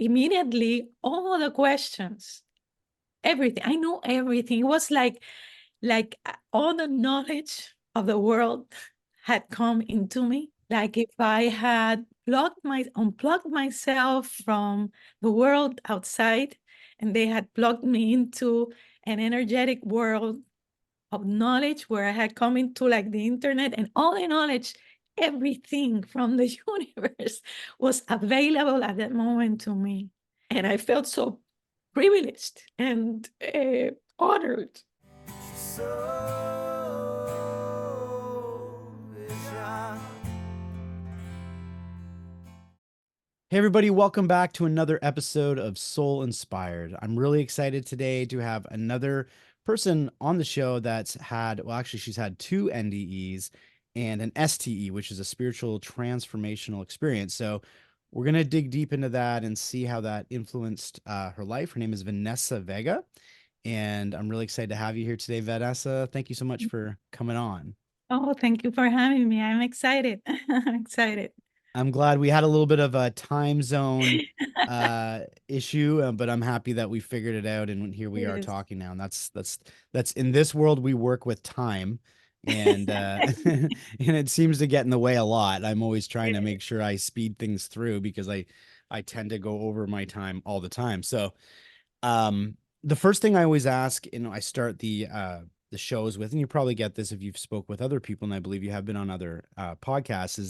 immediately all the questions, everything. I know everything. It was like all the knowledge of the world had come into me. Like if I had unplugged myself from the world outside, and they had plugged me into an energetic world of knowledge where I had come into like the internet, and all the knowledge, everything from the universe was available at that moment to me. And I felt so privileged and honored. Hey, everybody, welcome back to another episode of Soul Inspired. I'm really excited today to have another person on the show that's had, well, actually, she's had 2 NDEs and an STE, which is a spiritual transformational experience. So, we're going to dig deep into that and see how that influenced her life. Her name is Vanessa Vega, and I'm really excited to have you here today, Vanessa. Thank you so much for coming on. Oh, thank you for having me. I'm excited. I'm excited. I'm glad we had a little bit of a time zone issue, but I'm happy that we figured it out, and here we are Yes. talking now. And that's in this world we work with time, and and it seems to get in the way a lot. I'm always trying to make sure I speed things through because I tend to go over my time all the time. So the first thing I always ask, I start the shows with, and you probably get this if you've spoke with other people, and I believe you have been on other podcasts,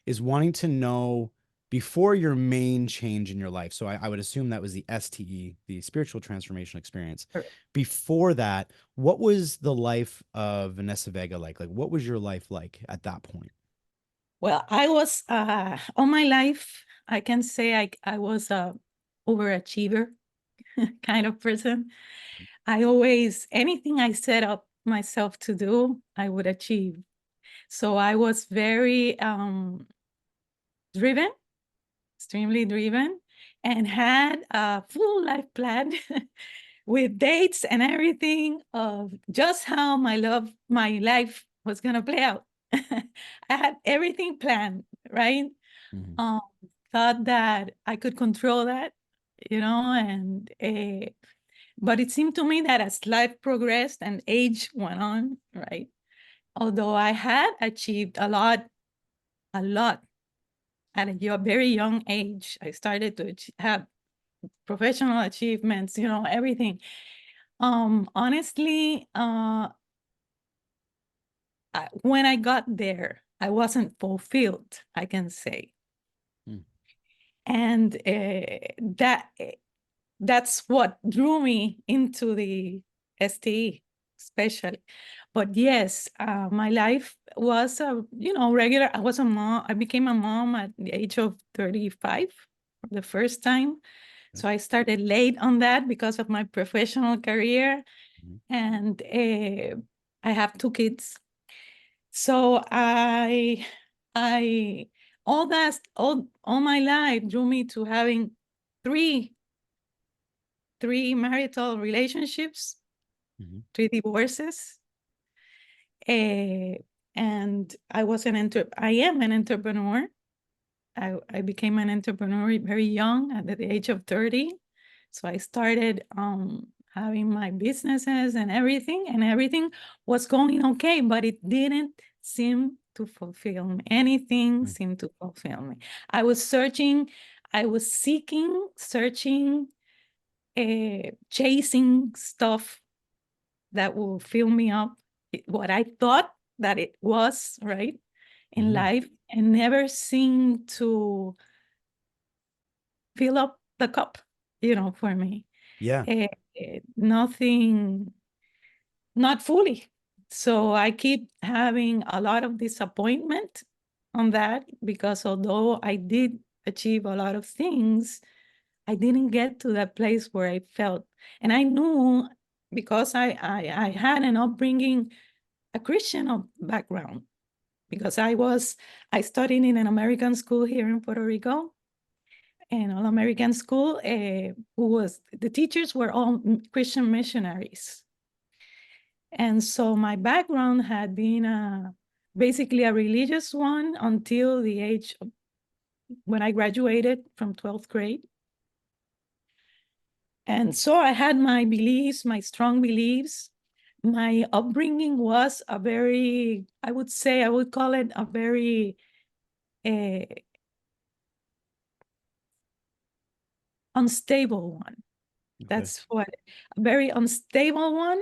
is wanting to know before your main change in your life. So I would assume that was the STE, the spiritual transformation experience. Before that, what was the life of Vanessa Vega like? Like, what was your life like at that point? Well, I was all my life, I can say I was a overachiever kind of person. I always, anything I set up myself to do, I would achieve. So I was very driven, extremely driven, and had a full life plan with dates and everything of just how my life was gonna play out. I had everything planned, right? Mhm. Um, Thought that I could control that, and but it seemed to me that as life progressed and age went on, right? Although I had achieved a lot at a very young age, I started to have professional achievements, everything. Honestly, when I got there, I wasn't fulfilled, I can say. Mm. And that's what drew me into the STE, especially. But yes, my life was regular. I was a mom. I became a mom at the age of 35 for the first time. So I started late on that because of my professional career, Mhm. and I have 2 kids. So I all my life drew me to having three marital relationships, Mhm. 3 divorces, and I am an entrepreneur. I became an entrepreneur very young at the age of 30. So I started having my businesses and everything was going okay, but it didn't seem to fulfill me. Anything Mm. seemed to fulfill me. I was searching, I was seeking, searching, chasing stuff that will fill me up, what I thought that it was, right, in Mhm. life, and never seemed to fill up the cup, for me. Yeah. Nothing, not fully. So I keep having a lot of disappointment on that because although I did achieve a lot of things, I didn't get to that place where I felt. And I knew because I had an upbringing, a Christian background, because I studied in an American school here in Puerto Rico, an all-American school, the teachers were all Christian missionaries. And so my background had been basically a religious one until the age of when I graduated from 12th grade. And so I had my beliefs, my strong beliefs. My upbringing was a very, I would say, I would call it a very unstable one. Okay. That's what, a very unstable one.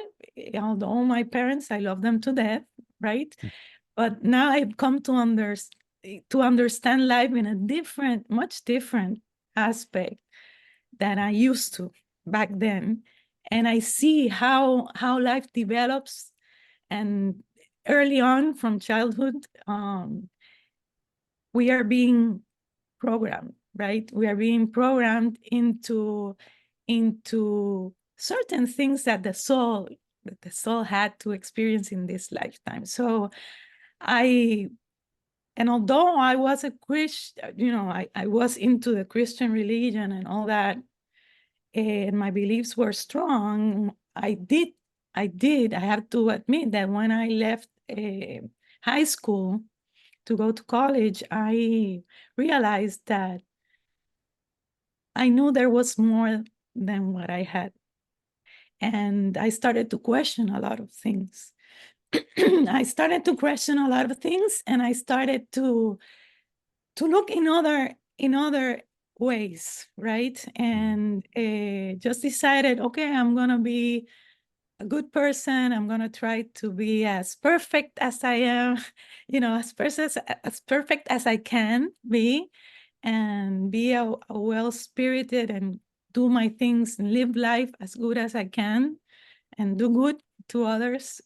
Although my parents, I love them to death, right? Mm. But now I've come to understand life in a different, much different aspect than I used to back then. And I see how life develops. And early on from childhood, we are being programmed, right? We are being programmed into certain things that the soul had to experience in this lifetime. So I and although I was a Christian, I was into the Christian religion and all that, and my beliefs were strong, I have to admit that when I left high school to go to college, I realized that I knew there was more than what I had. And I started to question a lot of things. I started to question a lot of things, and I started to look in other ways, right? And just decided, okay, I'm gonna be a good person. I'm gonna try to be as perfect as I am, as perfect as I can be, and be a well-spirited and do my things and live life as good as I can and do good to others,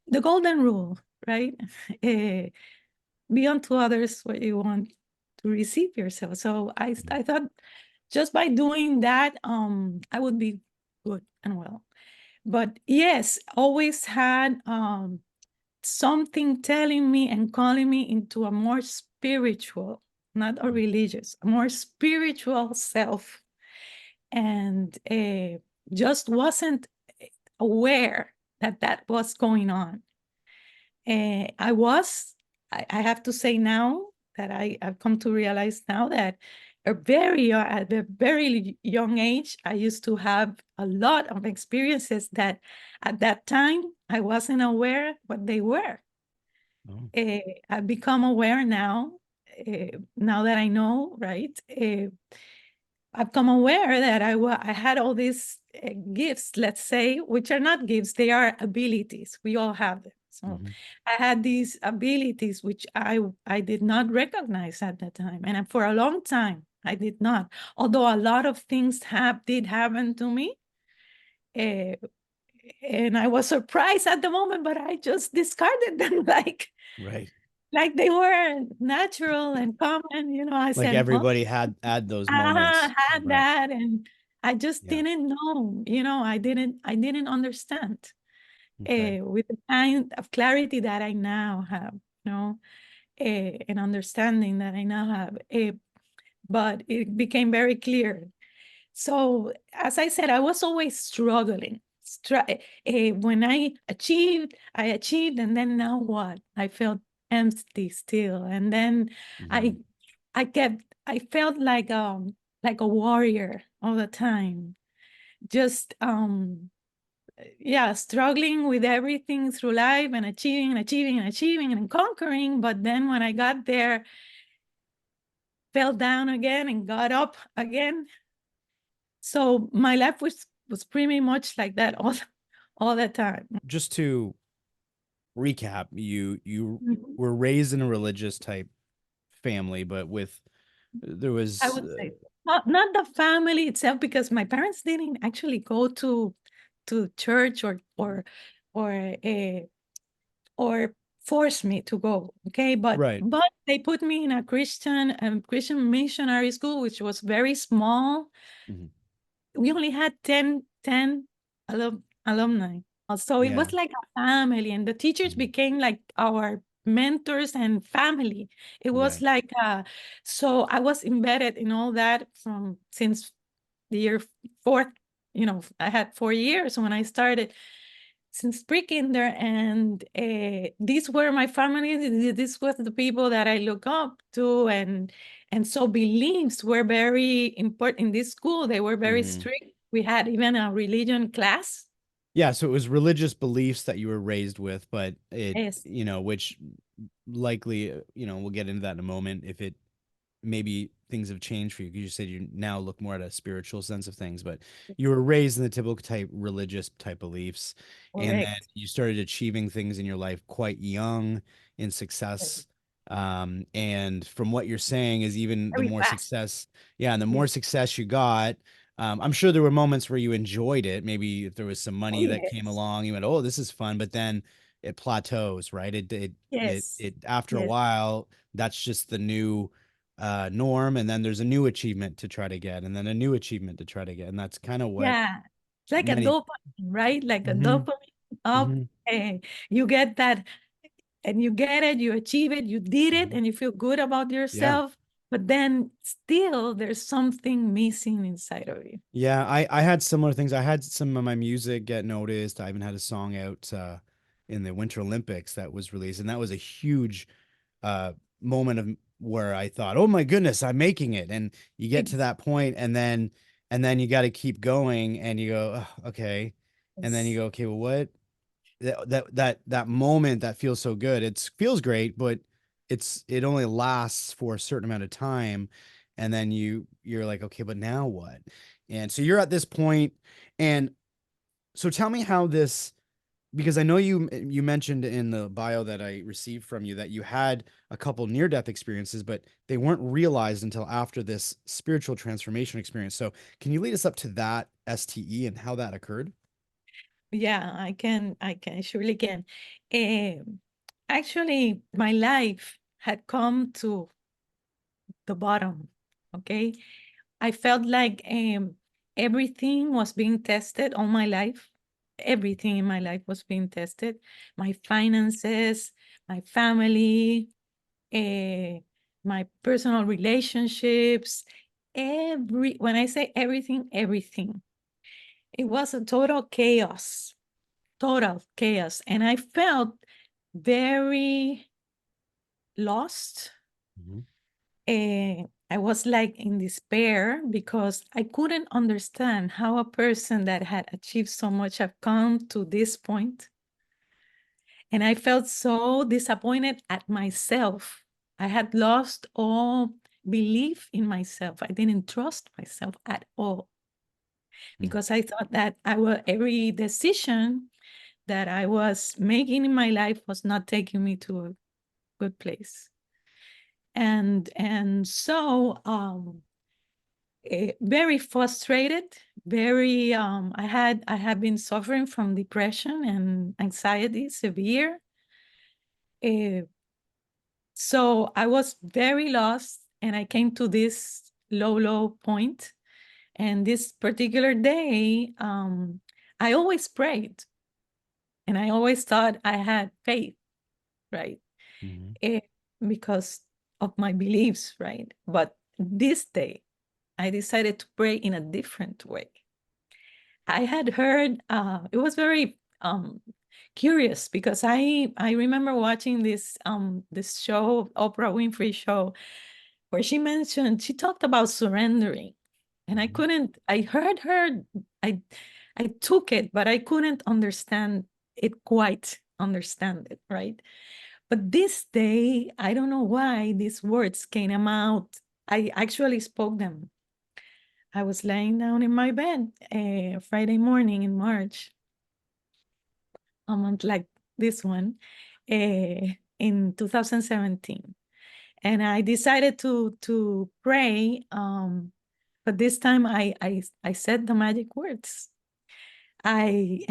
the golden rule, right? Eh, be unto others what you want to receive yourself. So I thought just by doing that, I would be good and well. But yes, always had something telling me and calling me into a more spiritual, not a religious, a more spiritual self, and just wasn't aware that that was going on. I was, I have to say now that I've come to realize now that at a very young age, I used to have a lot of experiences that at that time I wasn't aware what they were. Oh. I've become aware now, now that I know, right? I've come aware that I had all these gifts, let's say, which are not gifts, they are abilities. We all have them. So Mm-hmm. I had these abilities which I did not recognize at that time. And for a long time, I did not. Although a lot of things did happen to me. Uh, and I was surprised at the moment, but I just discarded them Right. like they were natural and common. I Like said, oh, everybody had those I moments. had Right. that, and I just Yeah. didn't know. I didn't understand Okay. with the kind of clarity that I now have. And understanding that I now have. But it became very clear. So, as I said, I was always struggling. When I achieved, and then now what? I felt empty still, and then Mm-hmm. I, I felt like a warrior all the time, just yeah, struggling with everything through life and achieving and achieving and achieving and conquering. But then when I got there, fell down again and got up again. So my life was pretty much like that all the time. Just to recap, you Mhm. were raised in a religious type family, but with there I was would say not the family itself, because my parents didn't actually go to church or or force me to go. Okay, right. but they put me in a Christian missionary school, which was very small. Mm-hmm. We only had 10 alumni. So it Yeah. was like a family, and the teachers Mm-hmm. became like our mentors and family. It was Right. like, so I was embedded in all that since the year fourth. I had 4 years when I started, since pre-kinder, and these were my family. This was the people that I look up to, and And so beliefs were very important in this school. They were very Hmm. strict. We had even a religion class. Yeah, so it was religious beliefs that you were raised with, but it, Yes, which likely, we'll get into that in a moment. If it maybe things have changed for you, because you said you now look more at a spiritual sense of things, but you were raised in the typical type religious type beliefs, and then correct. you started achieving things in your life quite young in success. And from what you're saying is even the Very more fast. success, yeah, and the more Yes. success you got, I'm sure there were moments where you enjoyed it. Maybe if there was some Oh, money that came yes. along, you went, "Oh, this is fun," but then it plateaus, right? Yes. After a Yes. while, that's just the new norm, and then there's a new achievement to try to get, and then a new achievement to try to get, and that's kind of what Yeah. It's like a many. dopamine, right? Like a Hmm. dopamine up. Hmm. You get that and you get it, you achieve it, you did it, Hmm. and you feel good about Yeah. yourself. But then still there's something missing inside of you. Yeah, I had similar things. I had some of my music get noticed. I even had a song out in the Winter Olympics that was released, and that was a huge uh moment of where I thought, "Oh my goodness, I'm making it." And you get to that point, and then you got to keep going, and you go, "Ugh, okay," and then you Yes. go, "Okay, well, what?" That moment that feels so good. It feels great, but it only lasts for a certain amount of time, and then you're like, okay, but now what? And so you're at this point, and so tell me how this, because I know you mentioned in the bio that I received from you that you had a couple near death experiences, but they weren't realized until after this spiritual transformation experience. So can you lead us up to that STE and how that occurred? Yeah, I surely can. Um, Actually, my life had come to the bottom. Okay. I felt like everything was being tested all my life. Everything in my life was being tested. My finances, my family, uh, my personal relationships, when I say everything, everything. It was a total chaos. And I felt very lost. Mhm. I was like in despair because I couldn't understand how a person that had achieved so much have come to this point. And I felt so disappointed at myself. I had lost all belief in myself. I didn't trust myself at all Mm. because I thought that every decision that I was making in my life was not taking me to a good place. And so very frustrated, very I had been suffering from depression and anxiety severe. Uh, so I was very lost and I came to this low point. And this particular day, I always prayed and I always thought I had faith, right? Mhm. Eh, because of my beliefs, right? But this day, I decided to pray in a different way. I had heard it was very curious because I remember watching this show, Oprah Winfrey show, where she talked about surrendering, and Mhm. I heard her, I I took it, but I couldn't understand it, right? But this day, I don't know why these words came out. I actually spoke them. I was laying down in my bed Friday morning in March, a month like this one, in 2017. And I decided to pray, but this time I said the magic words. I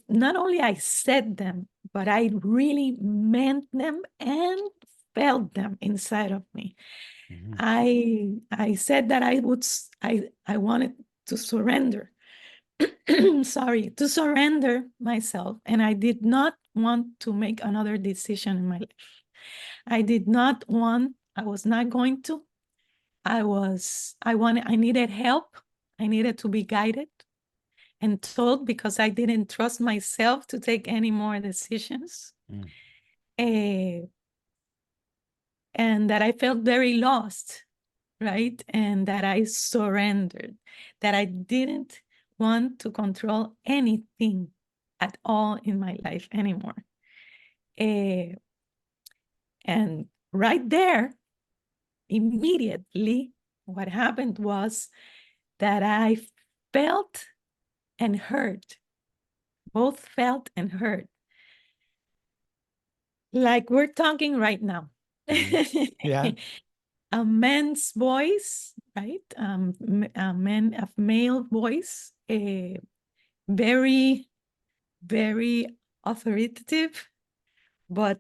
not only I said them, but I really meant them and felt them inside of me. Mhm. I said that I wanted to surrender. Sorry, to surrender myself, and I did not want to make another decision in my life. I was not going to. I needed help. I needed to be guided and told because I didn't trust myself to take any more decisions. Mm. Eh, and that I felt very lost. right? And that I surrendered, that I didn't want to control anything at all in my life anymore. Eh, and right there, immediately, what happened was that I felt and heard, both felt and heard, like we're talking right now. Mhm. Yeah. A man's voice, right? A male voice, very, very authoritative, but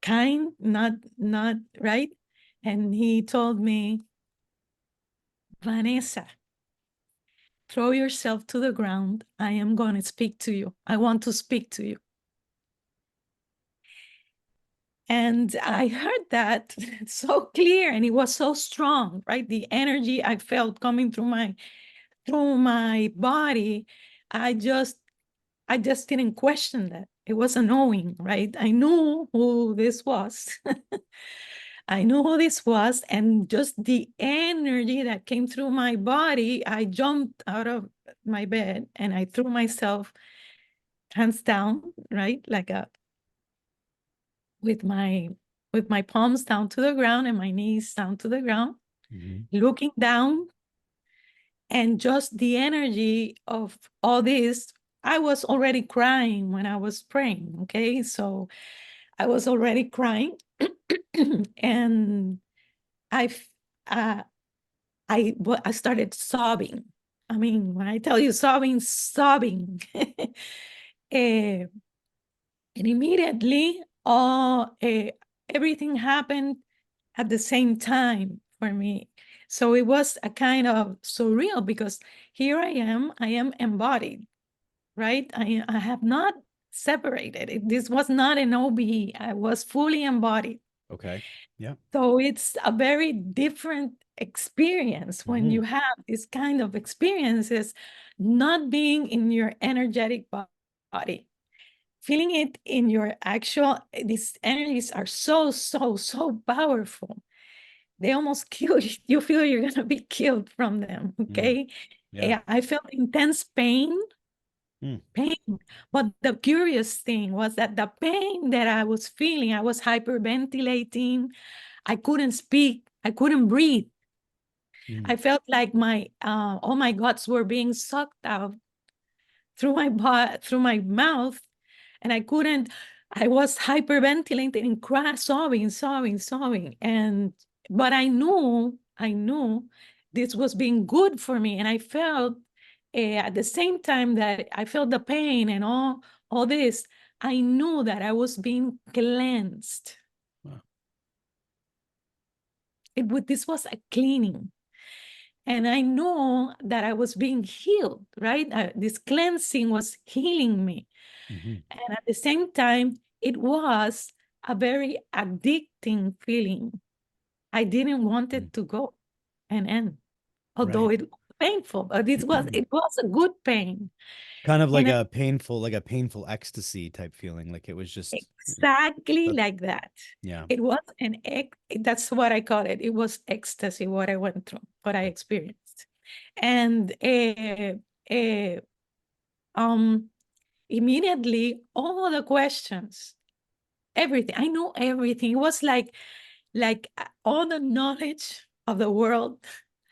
kind, not right. And he told me, Vanessa, throw yourself to the ground. I am going to speak to you. I want to speak to you. And I heard that so clear, and it was so strong, right? The energy I felt coming through my body, I just didn't question that. It was a knowing, right? I knew who this was. I knew who this was, and just the energy that came through my body, I jumped out of my bed and I threw myself hands down, right? Like a with my palms down to the ground and my knees down to the ground, Mhm. looking down, and just the energy of all this. I was already crying when I was praying, okay? So I was already crying and I f- uh, I started sobbing. I mean, when I tell you sobbing, sobbing. Eh, and immediately, everything happened at the same time for me. So it was a kind of surreal because here I am embodied, right? I have not separated. This was not an OBE. I was fully embodied. Okay. Yeah. So it's a very different experience when Mhm. you have this kind of experiences, not being in your energetic body, feeling it in your actual, these energies are so, so, so powerful. They almost kill you. You feel you're going to be killed from them. Mm. Okay. Yeah. Yeah, I felt intense Mm. pain. But the curious thing was that the pain that I was feeling, I was hyperventilating. I couldn't speak. I couldn't breathe. Mm. I felt like all my guts were being sucked out through my through my mouth, and I couldn't. I was hyperventilating and sobbing, and but I knew this was being good for me, and I felt at the same time that I felt the pain and all this, I knew that I was being cleansed. Wow. This was a cleaning. And I know that I was being healed, right? This cleansing was healing me. Mhm. And at the same time, it was a very addicting feeling. I didn't want Mm. it to go and end, although Right. it was painful, but it was a good pain. Kind of And like a painful ecstasy type feeling. Like it was just exactly that. like that. Yeah. It was that's what I call it. It was ecstasy, what I went through, what I Yeah. experienced. And uh, um, immediately, all the questions, everything, I know everything. It was like all the knowledge of the world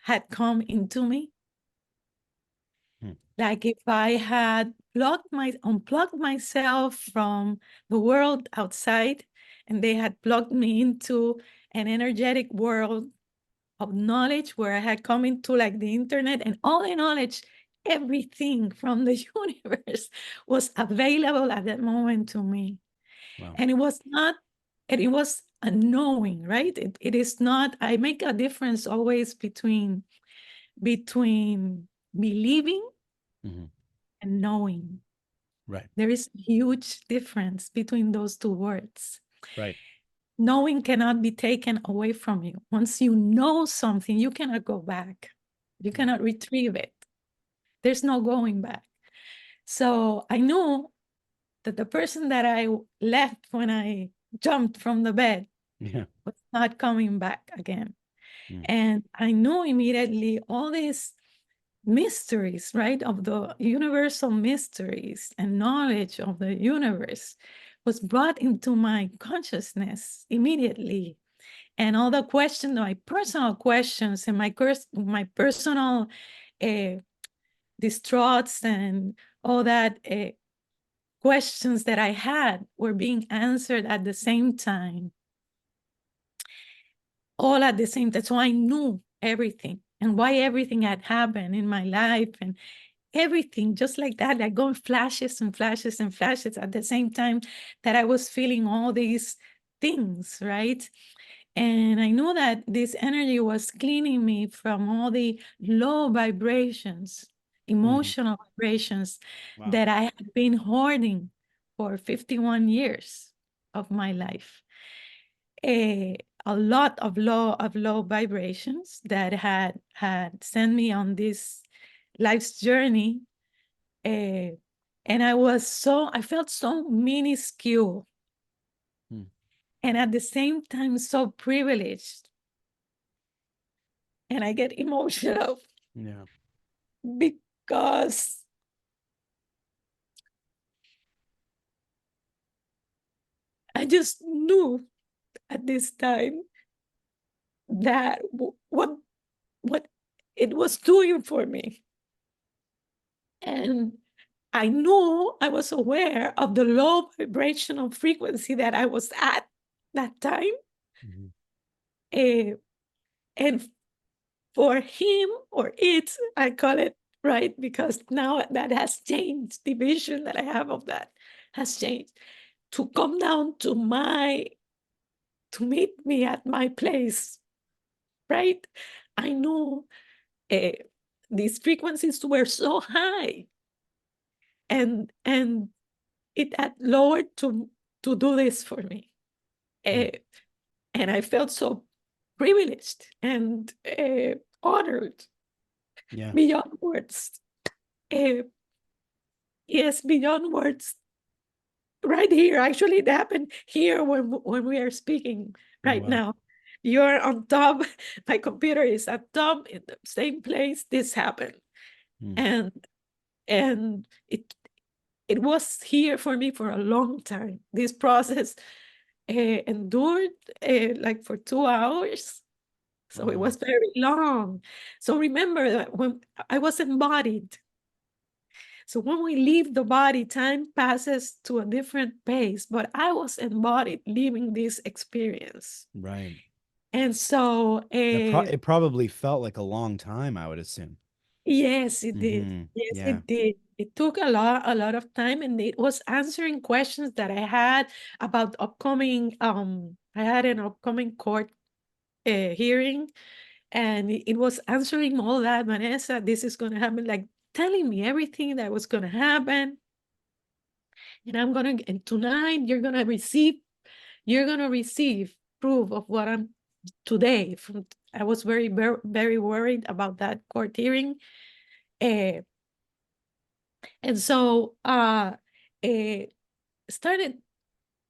had come into me. Mm. Like if I had unplugged myself from the world outside, and they had plugged me into an energetic world of knowledge where I had come into like the internet, and all the knowledge, everything from the universe was available at that moment to me. Wow. And it was not, and it was a knowing, right? It is not, I make a difference always between believing Mhm. and knowing. Right. There is a huge difference between those two words. Right. Knowing cannot be taken away from you. Once you know something, you cannot go back. You Yeah. cannot retrieve it. There's no going back. So I knew that the person that I left when I jumped from the bed Yeah. was not coming back again. Mm. And I knew immediately all these mysteries, right, of the universal mysteries and knowledge of the universe was brought into my consciousness immediately. And all the questions, my personal questions and my personal uh, distraughts and all that questions that I had were being answered at the same time, all at the same time. So I knew everything and why everything had happened in my life and everything just like that, like going flashes and flashes and flashes at the same time that I was feeling all these things, right? And I knew that this energy was cleaning me from all the low vibrations, Mhm. emotional vibrations Wow. that I had been hoarding for 51 years of my life. A lot of low vibrations that had sent me on this life's journey. And I felt so minuscule Mm. and at the same time so privileged. And I get emotional Yeah. because I just knew at this time that what it was doing for me. And I knew, I was aware of the low vibrational frequency that I was at that time. Mhm. Uh, and for him or it, I call it, right, because now that has changed. The vision that I have of that has changed. To come down to meet me at my place, right? I knew uh, these frequencies were so high, and it had lowered to do this for me. Mm. Uh, and I felt so privileged and honored Yeah. beyond words. Uh, yes, beyond words. Right here, actually, it happened here when we are speaking Oh, right wow. now. You're on top. My computer is at top in the same place. This happened, Mm. and and it was here for me for a long time. This process endured like for 2 hours. So Oh, it wow. was very long. So remember that when I was embodied, so when we leave the body, time passes to a different pace, but I was embodied living this experience. Right. And so, It probably felt like a long time, I would assume. yes, it did. Mhm. Yes, Yeah. it did. It took a lot of time, and it was answering questions that I had about upcoming. I had an upcoming court hearing, and it was answering all that. Vanessa, this is going to happen, like telling me everything that was going to happen, and tonight you're gonna receive proof of what I'm today. I was very worried about that court hearing, uh, and so started.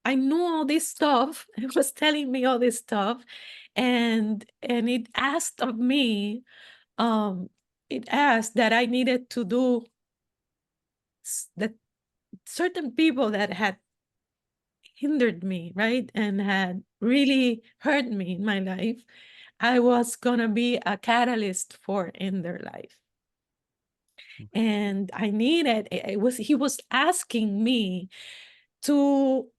I knew all this stuff. It was telling me all this stuff, and it asked of me. Um, it asked that I needed to do that certain people that had hindered me, right? And had really hurt me in my life, I was gonna be a catalyst for in their life. And I needed it was he was asking me to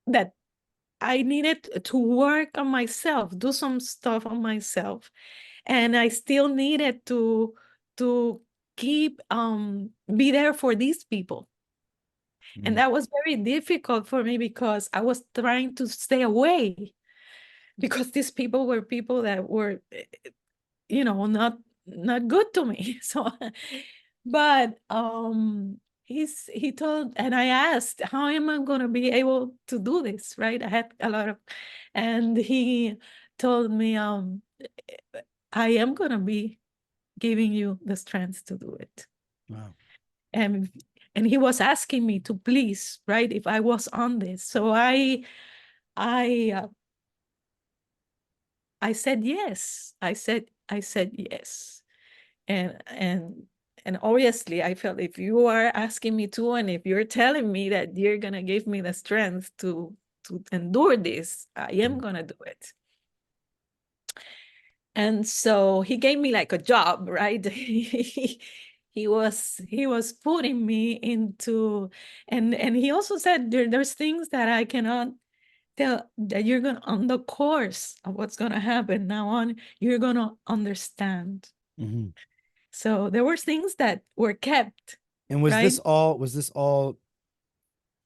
that I needed to work on myself, do some stuff on myself. And I still needed to keep be there for these people. And Mm. that was very difficult for me because I was trying to stay away because these people were people that were, not good to me. So, but he told, and I asked, how am I going to be able to do this? Right? I had a lot of, and he told me, I am going to be giving you the strength to do it. Wow. And and he was asking me to please, right, if I was on this. So I I said yes. I said yes. And obviously I felt, if you are asking me to, and if you're telling me that you're gonna give me the strength to endure this, I am gonna do it. And so he gave me like a job, right? He was putting me into, and he also said, there's things that I cannot tell, that you're gonna, on the course of what's gonna happen now on, you're gonna understand. Mm-hmm. So there were things that were kept, And was right? this all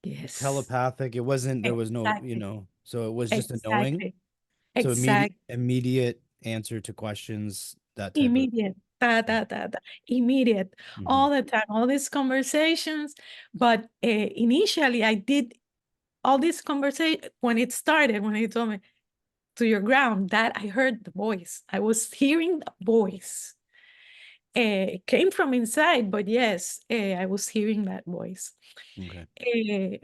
Yes, telepathic? It wasn't, there was no, exactly, so it was just a knowing. exactly, So exactly. immediate answer to questions, that type of. Immediate, da, Yeah. da, da, da, immediate, Mm-hmm. all the time, all these conversations. But initially, I did all this conversation when it started, when he told me to your ground, that I heard the voice. I was hearing the voice. It came from inside, but yes, I was hearing that voice. Okay. Uh,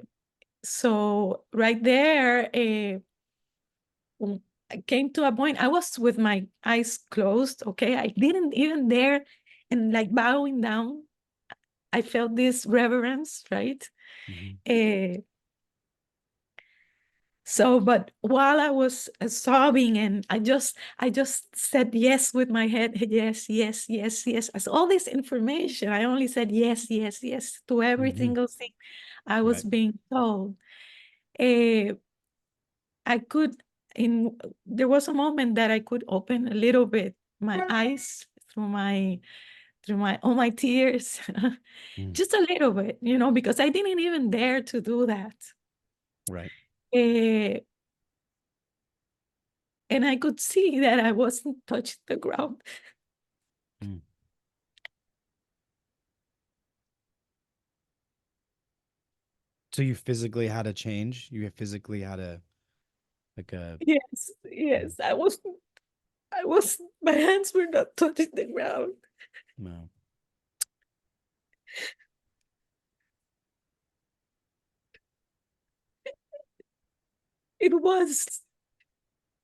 so right there, I came to a point, I was with my eyes closed, okay? I didn't even dare, and like bowing down. I felt this reverence, right? Mm-hmm. Uh, so, but while I was sobbing, and I just said yes with my head, yes, yes, yes, yes. As all this information, I only said yes, yes, yes to every Mm-hmm. single thing I was Right. being told. Uh, I could, in there was a moment that I could open a little bit my eyes through my all my tears, Mm. just a little bit, because I didn't even dare to do that. Right. Eh, and I could see that I wasn't touching the ground. Mm. So you physically had a change? You physically had a, like a. Yes, Mm. yes, I was, my hands were not touching the ground. No. It was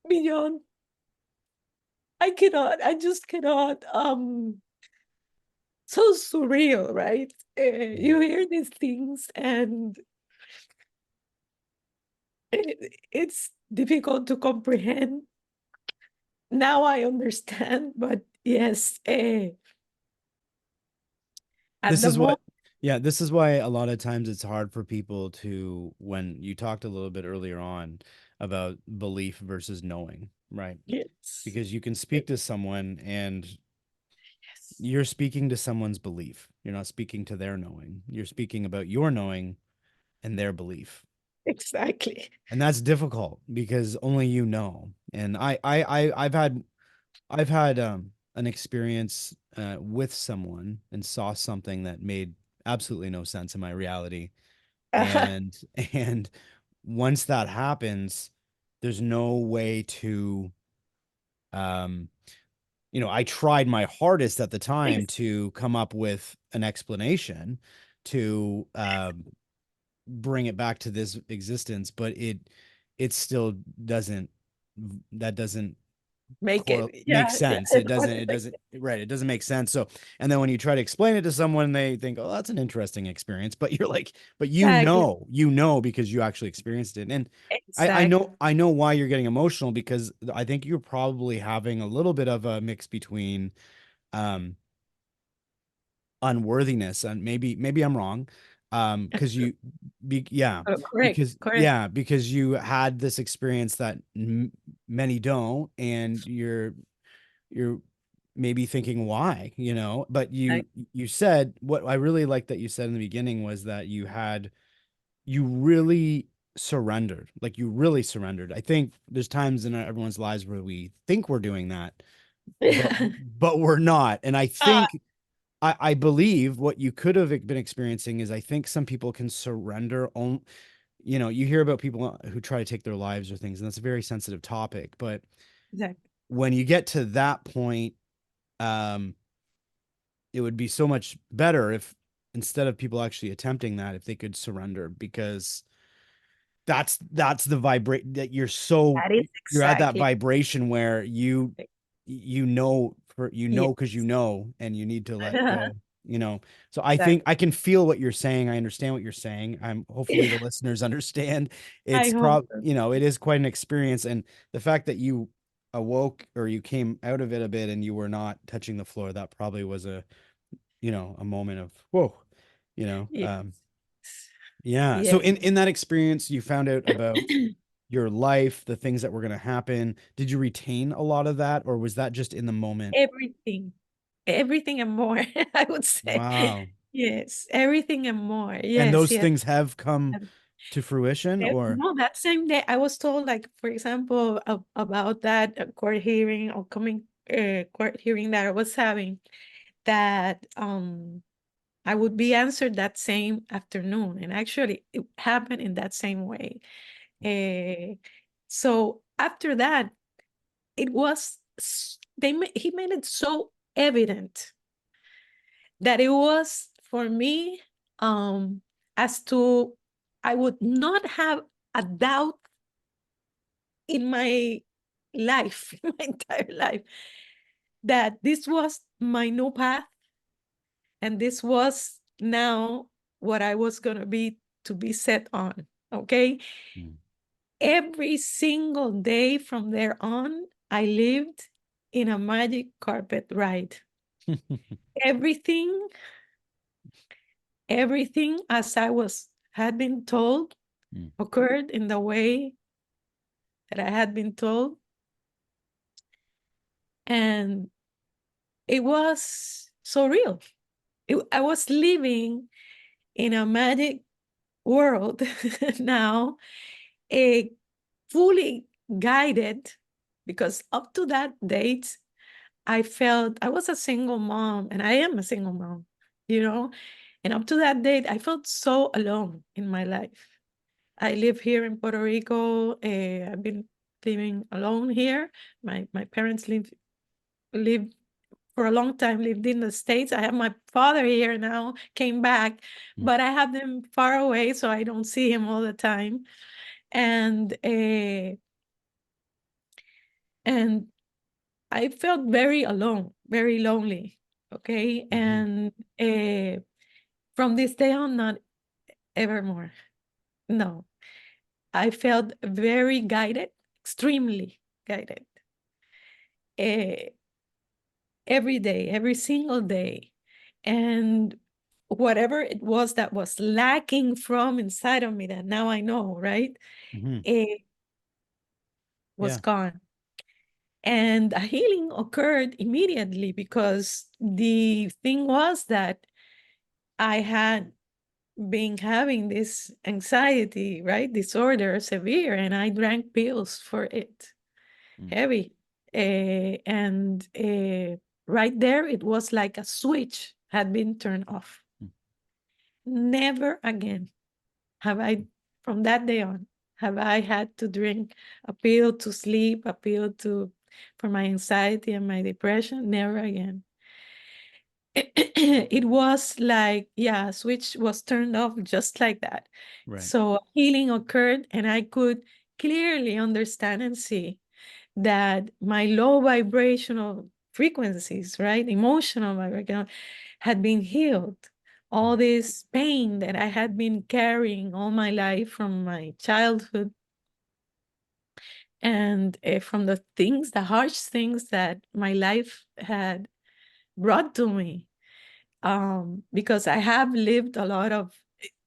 beyond, I just cannot, so surreal, right? Mm. You hear these things, and it's difficult to comprehend. Now I understand, but yes, at This the is moment, what, yeah, this is why a lot of times it's hard for people to, when you talked a little bit earlier on about belief versus knowing, right? yes, Because you can speak to someone and yes, you're speaking to someone's belief. You're not speaking to their knowing. You're speaking about your knowing and their belief. exactly. And that's difficult because only you know. And I've had an experience with someone and saw something that made absolutely no sense in my reality. And and once that happens, there's no way to um I tried my hardest at the time Ex- to come up with an explanation to bring it back to this existence, but it still doesn't, that doesn't Make it, make yeah, yeah, sense. it doesn't make Right. It doesn't make sense. So, and then when you try to explain it to someone, they think, oh, that's an interesting experience. But you're like, but exactly, because you actually experienced it. And exactly. I know why you're getting emotional, because I think you're probably having a little bit of a mix between um unworthiness, and maybe I'm wrong. Because yeah, Oh, correct, correct. because you had this experience that many don't, and you're maybe thinking why, but Like, you said, what I really like that you said in the beginning was that you really surrendered, like you really surrendered. I think there's times in everyone's lives where we think we're doing that, but yeah. we're not. And I Ah, think I believe what you could have been experiencing is, I think some people can surrender on, you hear about people who try to take their lives or things, and that's a very sensitive topic. But exactly. when you get to that point, um, it would be so much better if, instead of people actually attempting that, if they could surrender, because that's the vibrate that That is you're at that exactly. vibration where you know Yes. because you know, and you need to let go, you know. So I think Exactly. I can feel what you're saying. I understand what you're saying. I'm hopefully the listeners understand. I It's hope so. you know, it is quite an experience, and the fact that you awoke or you came out of it a bit and you were not touching the floor, that probably was a, you know, a moment of whoa, you know. Yes. Yeah. So Yes. in that experience, you found out about your life, the things that were going to happen. Did you retain a lot of that, or was that just in the moment? Everything. Everything and more, I would say. Wow. Yes, everything and more. And Yes, those yes. things have come to fruition, or No, that same day I was told, like, for example, about that court hearing or coming court hearing that I was having, that I would be answered that same afternoon. And actually it happened in that same way. Uh, so after that, it was he made it so evident that it was for me, as to I would not have a doubt in my life, in my entire life, that this was my new path, and this was now what I was going to be set on. Okay. mm. Every single day from there on, I lived in a magic carpet ride. Everything, everything as I had been told Mm. occurred in the way that I had been told. And it was so real. I was living in a magic world now, a fully guided, because up to that date, I felt I was a single mom, and I am a single mom, you know, and up to that date, I felt so alone in my life. I live here in Puerto Rico. I've been living alone here. My parents live for a long time, lived in the States. I have my father here now, came back, Mm. but I have them far away, so I don't see him all the time. And and I felt very alone, very lonely. Okay. Mhm. And from this day on, not evermore. No, I felt very guided, extremely guided, uh, every day, every single day. And whatever it was that was lacking from inside of me, that now I know, right? Mhm. It was Yeah. gone. And a healing occurred immediately, because the thing was that I had been having this anxiety, right? Disorder, severe, and I drank pills for it, Mm. heavy. And right there, it was like a switch had been turned off. Mm. Never again have I, from that day on, have I had to drink a pill to sleep, a pill to for my anxiety and my depression. Never again. It was like, yeah, switch was turned off just like that. Right. So healing occurred, and I could clearly understand and see that my low vibrational frequencies, right, emotional vibration, had been healed. Mm. All this pain that I had been carrying all my life from my childhood, and from the things, the harsh things that my life had brought to me. Because I have lived a lot of,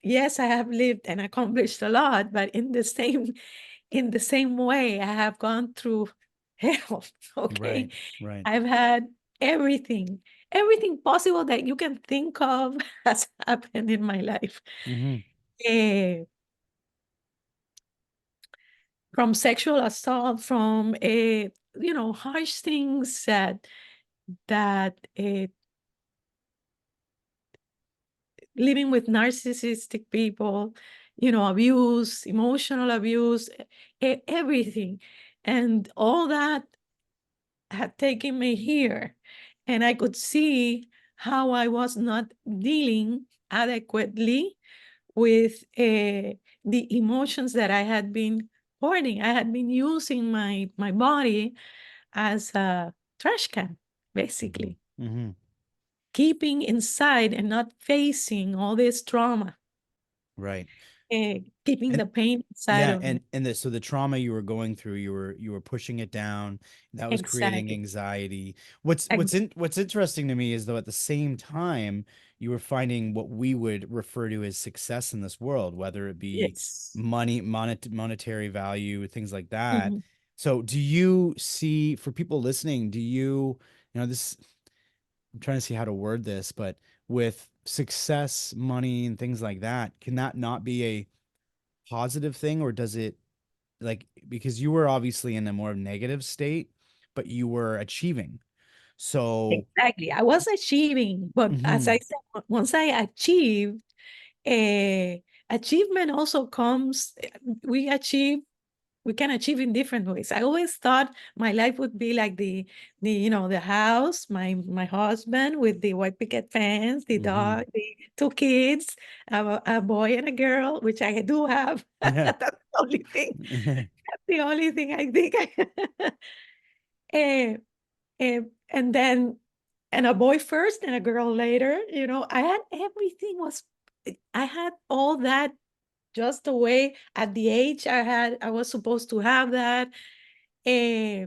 yes, I have lived and accomplished a lot, but in the same way, I have gone through hell. Okay. Right. Right. I've had everything, everything possible that you can think of has happened in my life. Mhm. Eh, from sexual assault, from harsh things that living with narcissistic people, abuse, emotional abuse, everything. And all that had taken me here. And I could see how I was not dealing adequately with the emotions that I had been hoarding. I had been using my body as a trash can, basically, Mm-hmm. keeping inside and not facing all this trauma, Right. keeping And the pain inside yeah, of me. so the trauma you were going through, you were pushing it down. That was creating Exactly. anxiety. Ex- What's interesting to me is though at the same time you were finding what we would refer to as success in this world, whether it be yes. monetary value, things like that. Mhm. So do you see, for people listening, this, I'm trying to see how to word this, but with success, money, and things like that, can that not be a positive thing, or does it, like, because you were obviously in a more negative state, but you were achieving. So, Exactly. I was achieving, but as I mhm, said, once I achieved, uh, achievement also comes, we can achieve in different ways. I always thought my life would be like the house, my husband with the white picket fence, the mhm. dog, the two kids, a boy and a girl, which I do have. Yeah. That's the only thing. That's the only thing I think. Eh, and then and a boy first and a girl later. I had everything was. I had all that just the way at the age I was supposed to have that. Eh,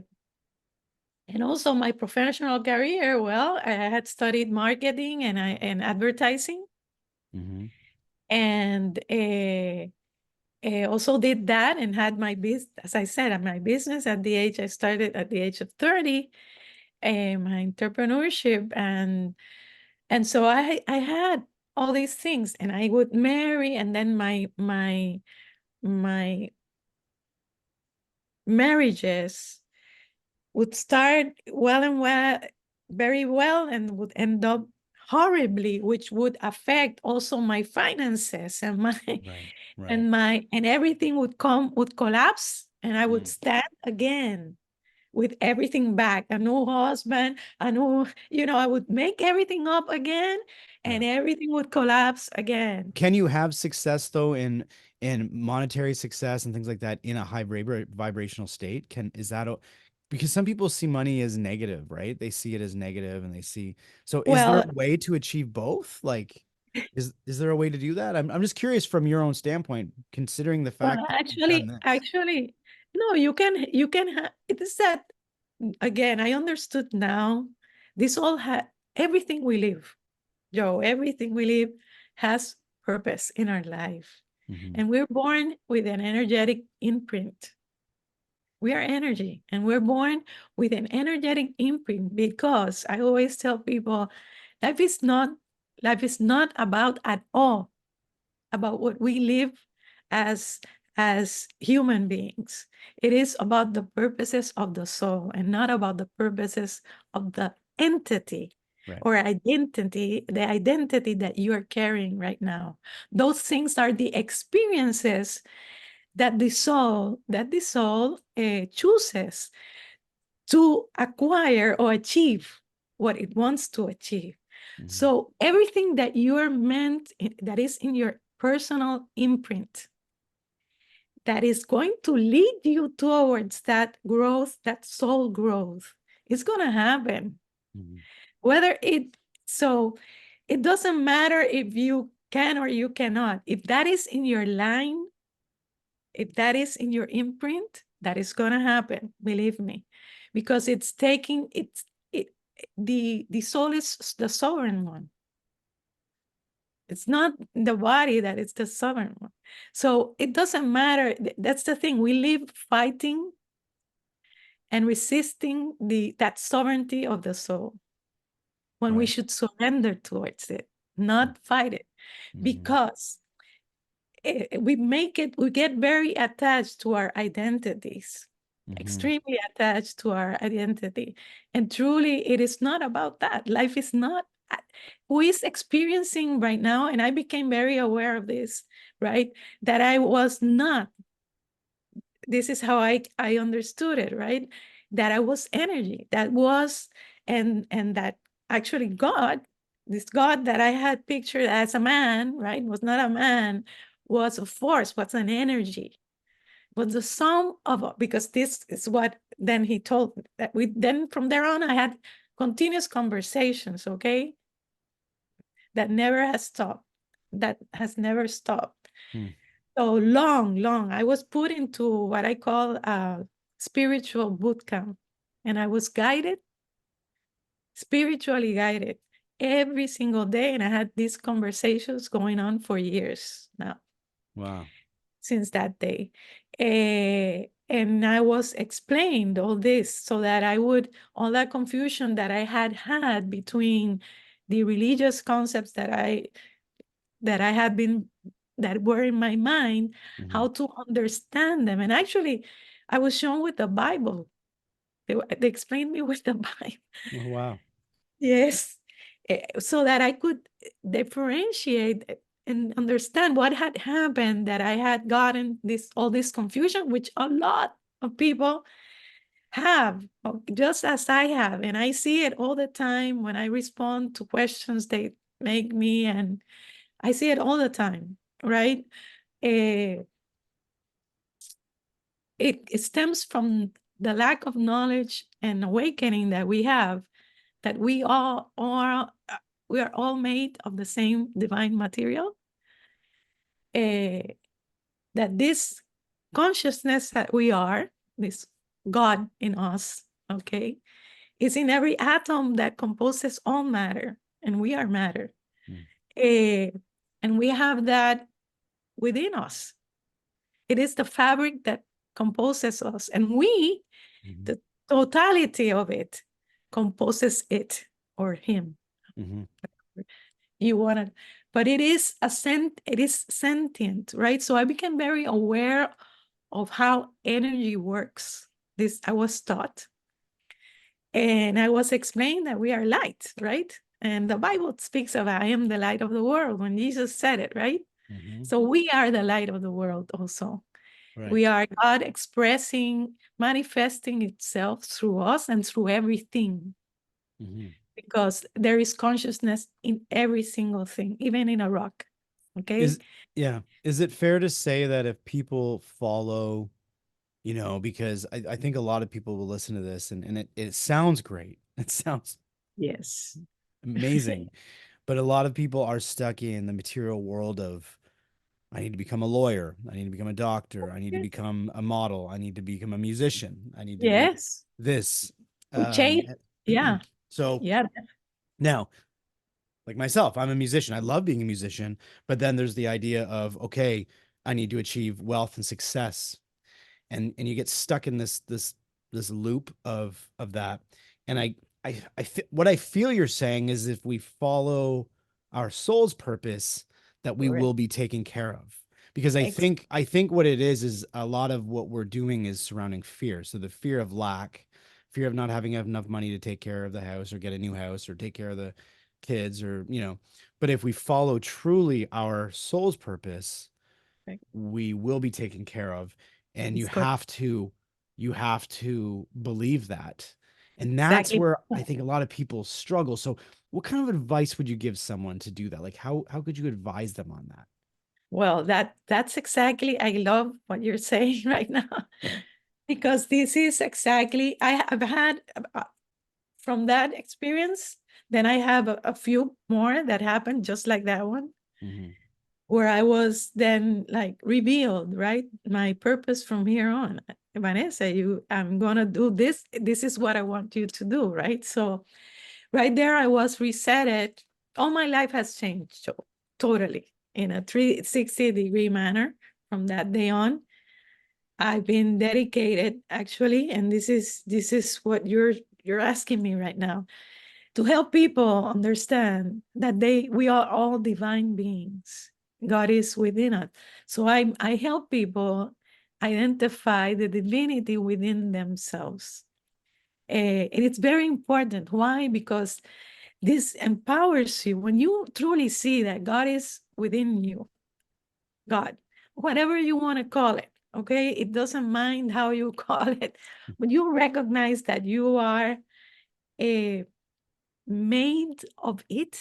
and also my professional career, well, I had studied marketing and advertising, Mhm, and also did that and had my business, as I said, at my business at the age I started at the age of 30, my entrepreneurship, and so I had all these things, and I would marry, and then my marriages would start well and well, very well, and would end up horribly, which would affect also my finances and my right, right. and everything would collapse, and I would Mm, stand again with everything back, a new husband, a new, I would make everything up again, yeah. and everything would collapse again. Can you have success though in monetary success and things like that in a high vibrational state? Is that because some people see money as negative, right? They see it as negative, and they see. So is there Well, a way to achieve both? Like, is there a way to do that? I'm just curious from your own standpoint, considering the well, fact that you've done actually, this. actually, no, it is that, again, I understood now. This all had everything we live, Joe, everything we live has purpose in our life. Hmm. And we're born with an energetic imprint. We are energy, and we're born with an energetic imprint, because I always tell people life is not life is not about at all about what we live as human beings. It is about the purposes of the soul, and not about the purposes of the entity Right. or identity, the identity that you are carrying right now. Those things are the experiences that the soul chooses to acquire or achieve what it wants to achieve. Hmm. So everything that you're that is in your personal imprint, that is going to lead you towards that growth, that soul growth, is going to happen. Hmm. Whether it, so it doesn't matter if you can or you cannot. If that is in your line, if that is in your imprint, that is going to happen, believe me, because the soul is the sovereign one. It's not the body that is the sovereign one. So it doesn't matter. That's the thing. We live fighting and resisting that sovereignty of the soul, when we Right. should surrender towards it, not fight it, Hmm. because we get very attached to our identities, Hmm. extremely attached to our identity. And truly, it is not about that. Life is not, who is experiencing right now, and I became very aware of this, right? That I was not, this is how I understood it, right? That I was energy, that was, and that actually God, this God that I had pictured as a man, right, was not a man, was a force, was an energy, was the sum of, because this is what then he told me, that we then from there on I had continuous conversations, okay, that never has stopped, that has never stopped. Hmm. So long, I was put into what I call a spiritual boot camp, and I was guided, spiritually guided every single day. And I had these conversations going on for years now, Wow. since that day. And I was explained all this so that I would, all that confusion that I had between the religious concepts that I had been, that were in my mind, Hmm. how to understand them. And actually, I was shown with the Bible. They explained me with the Bible. Oh, wow. Yes. So that I could differentiate and understand what had happened, that I had gotten this, all this confusion, which a lot of people have, just as I have. And I see it all the time when I respond to questions they make me, and I see it all the time, right? Uh, it stems from the lack of knowledge and awakening that we have, that we are all made of the same divine material. That this consciousness that we are, this God in us, okay, is in every atom that composes all matter, and we are matter. Hmm. Eh, and we have that within us. It is the fabric that composes us, and we, Hmm. the totality of it, composes it or him. Hmm. You want to, but it is sentient, right? So I became very aware of how energy works. This I was taught, and I was explained that we are light, right? And the Bible speaks of, I am the light of the world, when Jesus said it, right? Hmm. So we are the light of the world also. Right. We are God expressing, manifesting itself through us and through everything, Hmm. because there is consciousness in every single thing, even in a rock. Okay? Is Yeah. Is it fair to say that if people follow, because I think a lot of people will listen to this and it sounds great. It sounds Yes. amazing. But a lot of people are stuck in the material world of, I need to become a lawyer. I need to become a doctor. I need to become a model. I need to become a musician. I need to be Yes. this. To change. Yeah. So Yeah. now, like myself, I'm a musician. I love being a musician, but then there's the idea of, okay, I need to achieve wealth and success. And you get stuck in this loop of that. And what I feel you're saying is, if we follow our soul's purpose, that we Correct. will be taken care of. Because Ex- I think what it is a lot of what we're doing is surrounding fear. So the fear of lack, fear of not having enough money to take care of the house or get a new house or take care of the kids, or but if we follow truly our soul's purpose, we will be taken care of. And It's correct. you have to believe that. And that's Exactly. where I think a lot of people struggle. So what kind of advice would you give someone to do that? Like, how could you advise them on that? Well, that's exactly, I love what you're saying right now, because this is exactly, I have had from that experience, then I have a few more that happened just like that one, Hmm. where I was then like revealed, right? My purpose from here on. Vanessa, I'm gonna do this. This is what I want you to do, right? So right there, I was resetted. All my life has changed, so totally in a 360-degree manner from that day on. I've been dedicated, actually, and this is what you're asking me right now, to help people understand that we are all divine beings. God is within us. So I help people identify the divinity within themselves. And it's very important. Why? Because this empowers you when you truly see that God is within you. God, whatever you want to call it, okay? It doesn't mind how you call it, but you recognize that you are a made of it,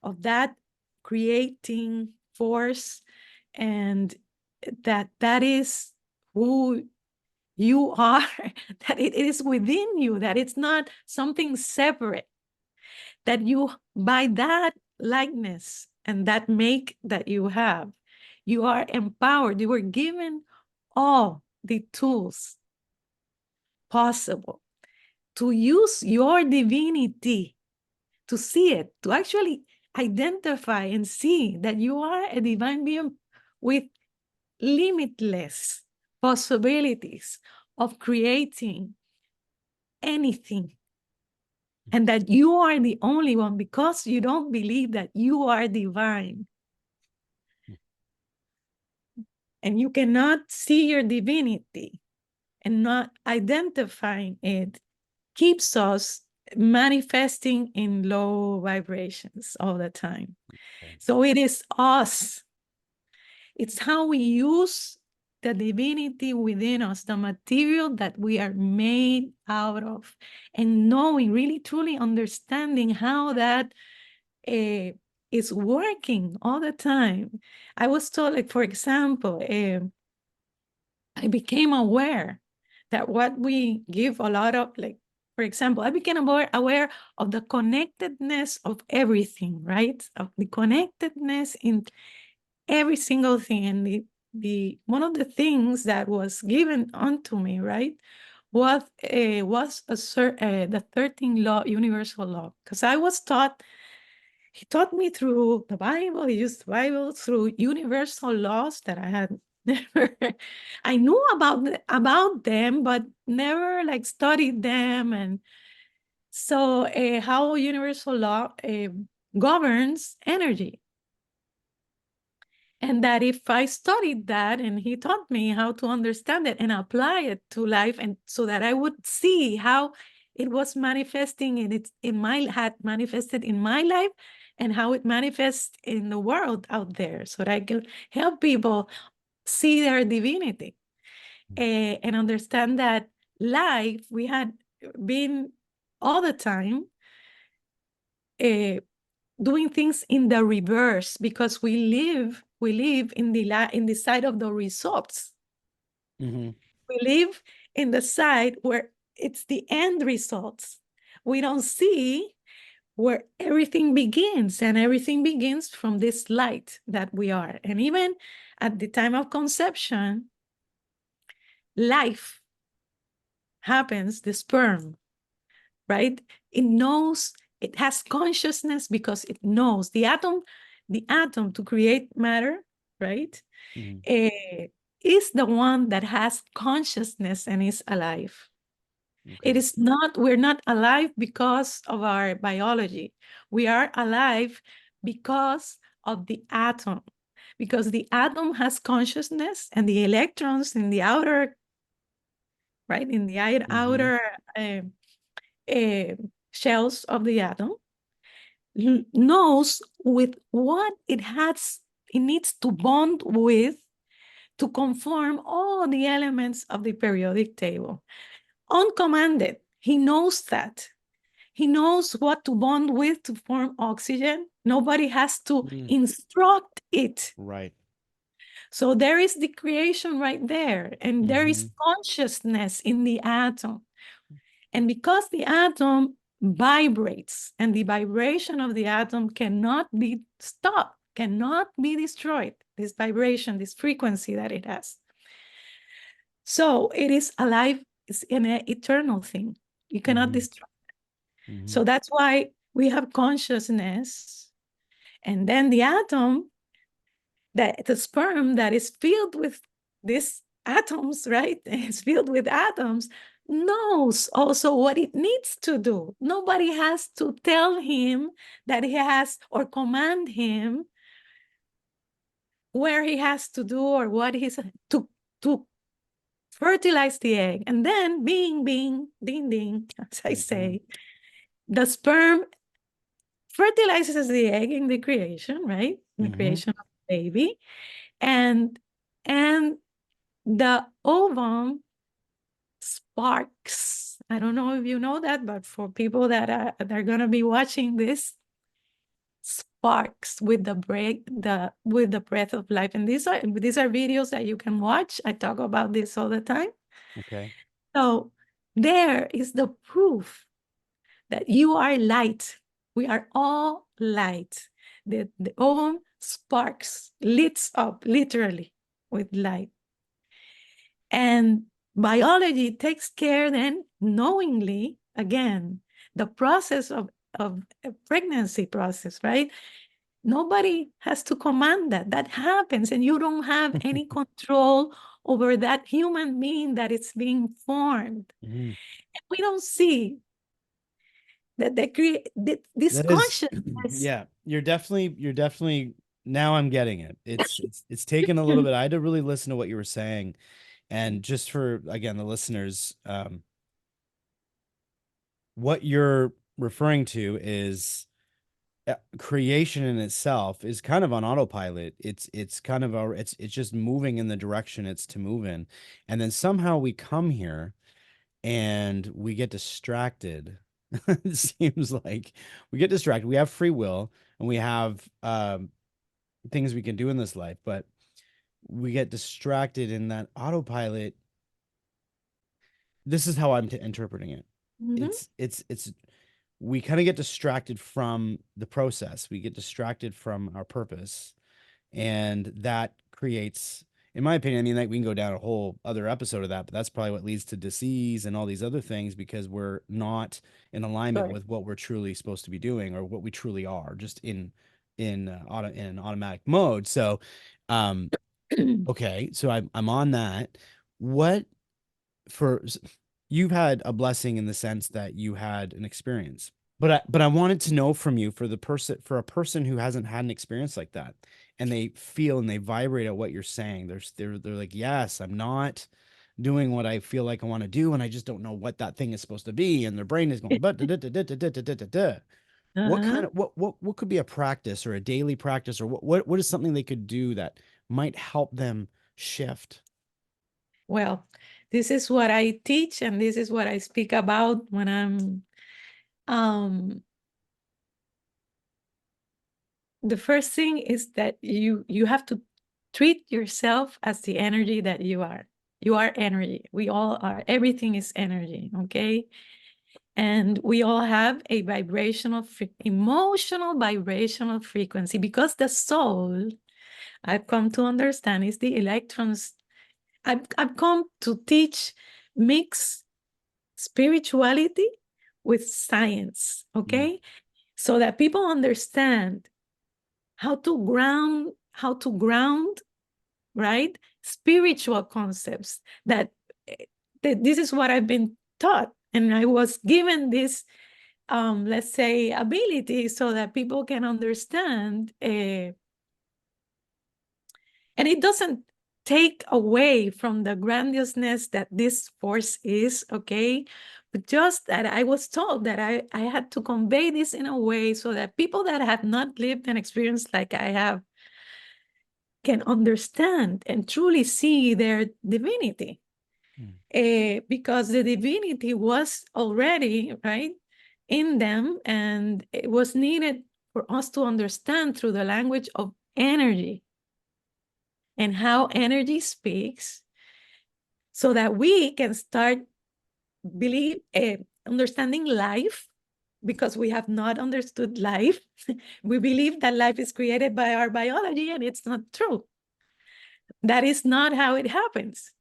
of that creating force, and that is who you are, that it is within you, that it's not something separate, that you, by that likeness and that make that you have, you are empowered. You were given all the tools possible to use your divinity, to see it, to actually identify and see that you are a divine being with limitless possibilities of creating anything, and that you are the only one, because you don't believe that you are divine. And you cannot see your divinity, and not identifying it keeps us manifesting in low vibrations all the time. Okay. So it is us. It's how we use the divinity within us, the material that we are made out of, and knowing, really truly understanding how that is working all the time. I was told, like, for example, I became aware that what we give a lot of, like, for example, I became aware of the connectedness of everything, right? Of the connectedness in every single thing. And the one of the things that was given unto me, right, was the 13th law, universal law, because I was taught. He taught me through the Bible. He used the Bible through universal laws that I had never. I knew about them, but never like studied them. And so, how universal law governs energy, and that if I studied that, and he taught me how to understand it and apply it to life, and so that I would see how it was manifesting had manifested in my life, and how it manifests in the world out there, so that I can help people see their divinity, and understand that life, we had been all the time doing things in the reverse, because we live in the side of the results. Mm-hmm. We live in the side where it's the end results. We don't see where everything begins, and everything begins from this light that we are. And even at the time of conception, life happens, the sperm, right? It knows, it has consciousness, because it knows the atom to create matter, right? Mm-hmm. Is the one that has consciousness and is alive. It Okay. is not, we're not alive because of our biology. We are alive because of the atom, because the atom has consciousness, and the electrons in the outer, right, in the Mm-hmm. outer uh, shells of the atom, knows with what it needs to bond with to conform all the elements of the periodic table. Uncommanded, he knows that. He knows what to bond with to form oxygen. Nobody has to Mm. instruct it. Right. So there is the creation right there, and there Mm-hmm. is consciousness in the atom. And because the atom vibrates, and the vibration of the atom cannot be stopped, cannot be destroyed, this vibration, this frequency that it has. So it is alive, it's an eternal thing. You cannot Mm-hmm. destroy. Mm-hmm. So that's why we have consciousness. And then the atom, the sperm that is filled with these atoms, right? It's filled with atoms, knows also what it needs to do. Nobody has to tell him that he has, or command him where he has to do, or what he's to fertilize the egg. And then bing, bing, ding, ding, as I Mm-hmm. say, the sperm fertilizes the egg in the creation, right? In the Mm-hmm. creation of the baby. And and the ovum sparks. I don't know if you know that, but for people that are going to be watching this, sparks with the breath of life. And these are videos that you can watch. I talk about this all the time. Okay. So there is the proof that you are light. We are all light. The own sparks lights up literally with light. And biology takes care then knowingly, again, the process of a pregnancy process, right? Nobody has to command that. That happens, and you don't have any control over that human being that is being formed. Mhm. We don't see that they create this That is, consciousness. yeah, you're definitely, now I'm getting it. It's taken a little bit. I had to really listen to what you were saying. And just for, again, the listeners, what you're referring to is creation in itself is kind of on autopilot. It's kind of it's just moving in the direction it's to move in. And then somehow we come here and we get distracted. It seems like we get distracted. We have free will and we have things we can do in this life, but we get distracted in that autopilot. This is how I'm interpreting it. Mhm. It's we kind of get distracted from the process. We get distracted from our purpose, and that creates, in my opinion, I mean, like we can go down a whole other episode of that, but that's probably what leads to disease and all these other things because we're not in alignment Right. with what we're truly supposed to be doing or what we truly are, just in automatic mode. So, okay, so I'm on that. What for? You've had a blessing in the sense that you had an experience. But I wanted to know from you, for a person who hasn't had an experience like that and they feel and they vibrate at what you're saying. They're like, "Yes, I'm not doing what I feel like I want to do and I just don't know what that thing is supposed to be." And their brain is going, "But da, da, da, da, da, da, da, da, da." What Uh-huh. kind of what could be a practice or a daily practice or what is something they could do that might help them shift? Well, this is what I teach, and this is what I speak about when I'm um the first thing is that you have to treat yourself as the energy that you are. You are energy. We all are. Everything is energy, okay? And we all have a emotional vibrational frequency, because the soul, I've come to understand, is the electrons. I've come to teach mix spirituality with science, Mm, okay? So that people understand how to ground, right? Spiritual concepts that, that this is what I've been taught. And I was given this, let's say, ability so that people can understand. And it doesn't take away from the grandiousness that this force is, okay? But just that I was told that I had to convey this in a way so that people that have not lived an experience like I have can understand and truly see their divinity. mm, Because the divinity was already, right, in them, and it was needed for us to understand through the language of energy and how energy speaks, so that we can start understanding life, because we have not understood life. We believe that life is created by our biology, and it's not true. That is not how it happens.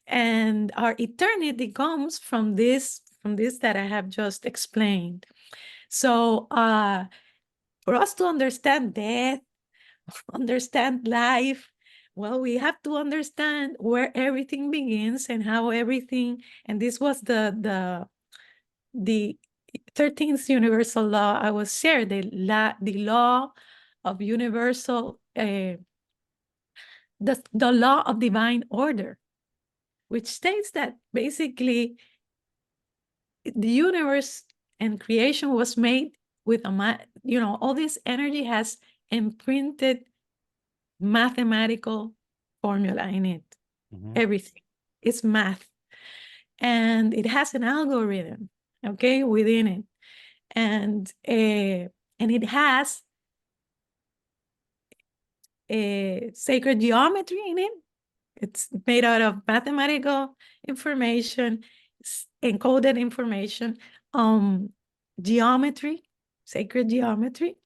And our eternity comes from this that I have just explained. So for us to understand death, understand life, well, we have to understand where everything begins and how everything, and this was the 13th universal law I was shared, the law of universal, the law of divine order, which states that basically the universe and creation was made with all this energy has imprinted mathematical formula in it. mhm, Everything is math, and it has an algorithm, okay, within it, and it has sacred geometry in it. It's made out of mathematical information, encoded information, geometry, sacred geometry,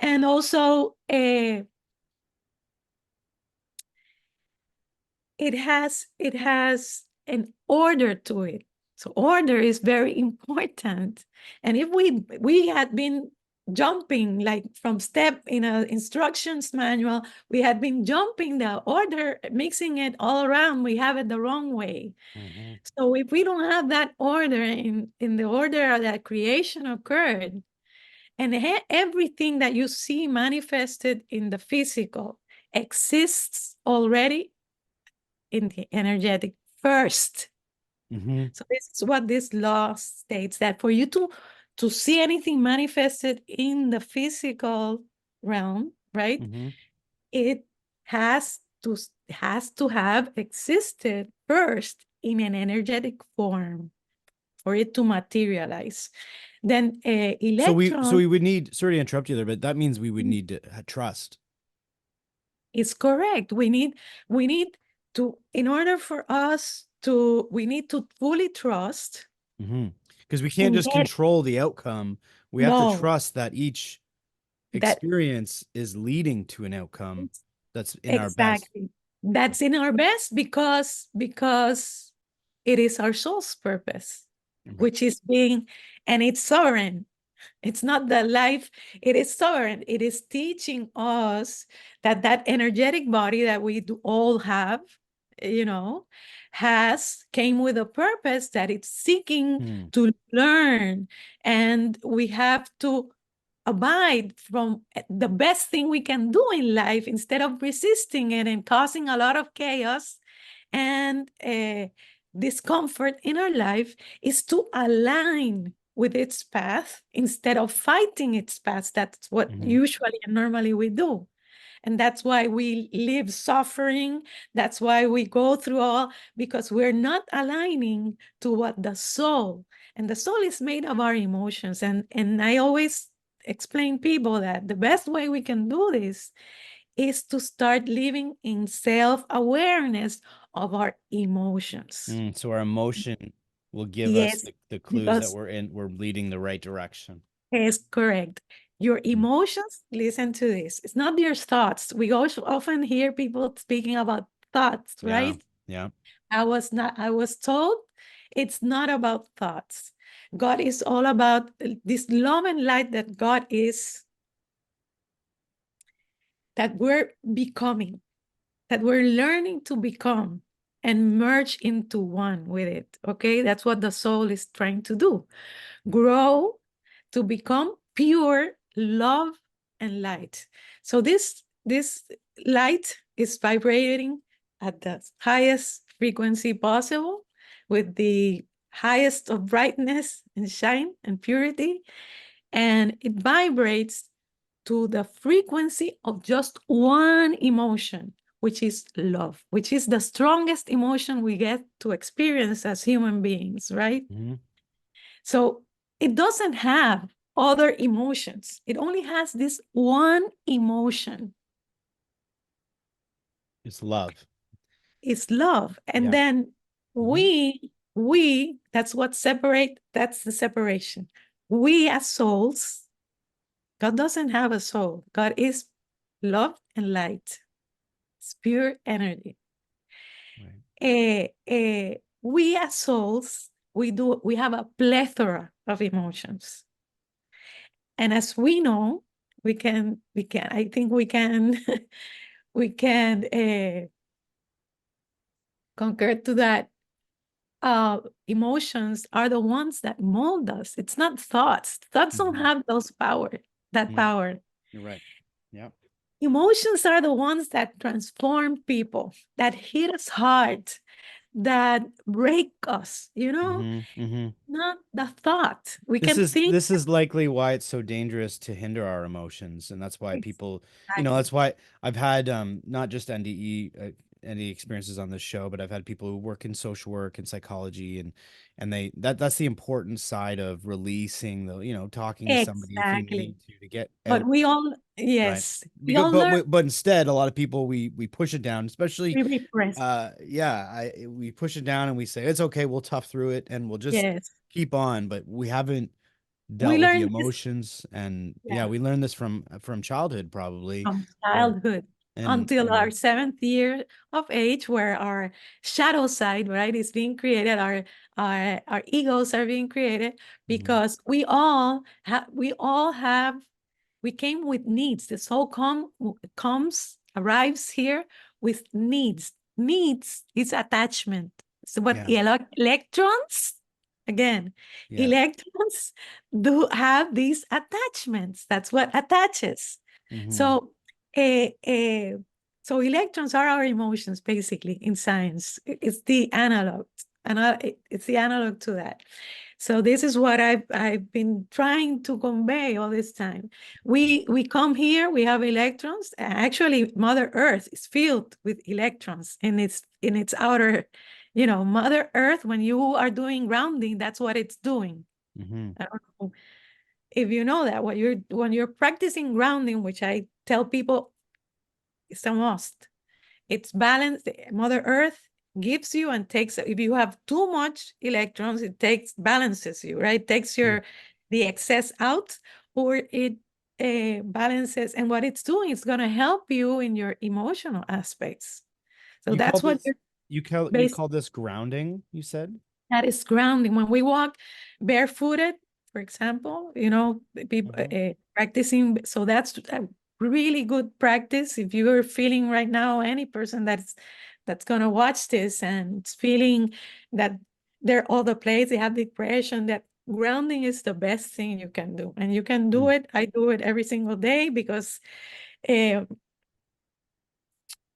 and also it has an order to it. So order is very important. And if we had been jumping like from step in a instructions manual, we had been jumping the order, mixing it all around, we have it the wrong way. Mm-hmm. So if we don't have that order in the order that creation occurred, and everything that you see manifested in the physical exists already in the energetic first. Mm-hmm. So this is what this law states, that for you to see anything manifested in the physical realm, right? Mm-hmm. It has to have existed first in an energetic form for it to materialize. Then So electron we would need, sorry to interrupt you there, but that means we would need to trust. is correct. We need to, in order for us to, we need to fully trust Mm-hmm. Because we can't and just get control the outcome. We have to no, trust that each that experience is leading to an outcome that's in our best. exactly. That's in our best because it is our soul's purpose, Right. which is being, and it's sovereign. It's not the life, it is sovereign. It is teaching us that that energetic body that we do all have, you know, came with a purpose that it's seeking Mm. to learn. And we have to abide from the best thing we can do in life instead of resisting it and causing a lot of chaos and discomfort in our life, is to align with its path instead of fighting its path. That's what Mm-hmm. usually and normally we do. And that's why we live suffering. That's why we go through all, because we're not aligning to what the soul, and the soul is made of our emotions. And I always explain people that the best way we can do this is to start living in self-awareness of our emotions. So our emotion will give us Yes, the clues that because we're leading the right direction. is correct. Your Mm. emotions, listen to this. It's not your thoughts. We also often hear people speaking about thoughts, Yeah. right? Yeah. I was told it's not about thoughts. God is all about this love and light that God is, that we're becoming, that we're learning to become and merge into one with it. Okay, that's what the soul is trying to do. Grow to become pure love and light. So this light is vibrating at the highest frequency possible, with the highest of brightness and shine and purity, and it vibrates to the frequency of just one emotion, which is love, which is the strongest emotion we get to experience as human beings, right? Mm-hmm. So it doesn't have other emotions. It only has this one emotion. It's love. It's love. And Yeah. then Mm-hmm. that's what separate, that's the separation. We as souls, God doesn't have a soul. God is love and light. It's pure energy. Right. We as souls, we have a plethora of emotions. And as we know, I think we can, we can concur to that. Emotions are the ones that mold us. It's not thoughts. Thoughts don't Mm-hmm. have that Mm. power. You're right. Yeah. Emotions are the ones that transform people, that hit us hard, that break us, Mm-hmm. Mm-hmm. not the thought. We can think This is likely why it's so dangerous to hinder our emotions, and that's why people, exactly. that's why I've had not just NDE any experiences on this show, but I've had people who work in social work and psychology, and that's the important side of releasing the, talking to somebody if you Exactly. need to get But out, we all, right? yes, we Because all learn, but instead, a lot of people we push it down, especially we repress. yeah, we push it down and we say it's okay, we'll tough through it and we'll just Yes. keep on, but we haven't We dealt with the learn this, emotions. And yeah, yeah, we learned this from childhood probably, from where childhood and until our seventh year of age, where our shadow side, right, is being created, our egos are being created, Mhm. because we came with needs. The soul arrives here with needs. Needs is attachment. So what Yeah, electrons, again, yeah. electrons do have these attachments. That's what attaches. Hmm. So, uh, uh, so electrons are our emotions, basically, in science. It's the analog, and it's the analog to that. So this is what I've been trying to convey all this time. We come here, we have electrons. Actually, Mother Earth is filled with electrons in its outer, Mother Earth. When you are doing grounding, that's what it's doing. Hmm. I don't know if you know that when you're practicing grounding, which I tell people it's a must. It's balanced. Mother Earth gives you and takes. If you have too much electrons, it balances you, right? Takes the excess out, or it balances. And what it's doing is going to help you in your emotional aspects. So You call that's what this you're you based. call this grounding, you said? That is grounding. When we walk barefooted, for example, people Hmm. practicing. So that's a really good practice. If you are feeling right now, any person that's gonna watch this and it's feeling that they're all the place, they have depression, that grounding is the best thing you can do. And you can do it. I do it every single day because uh,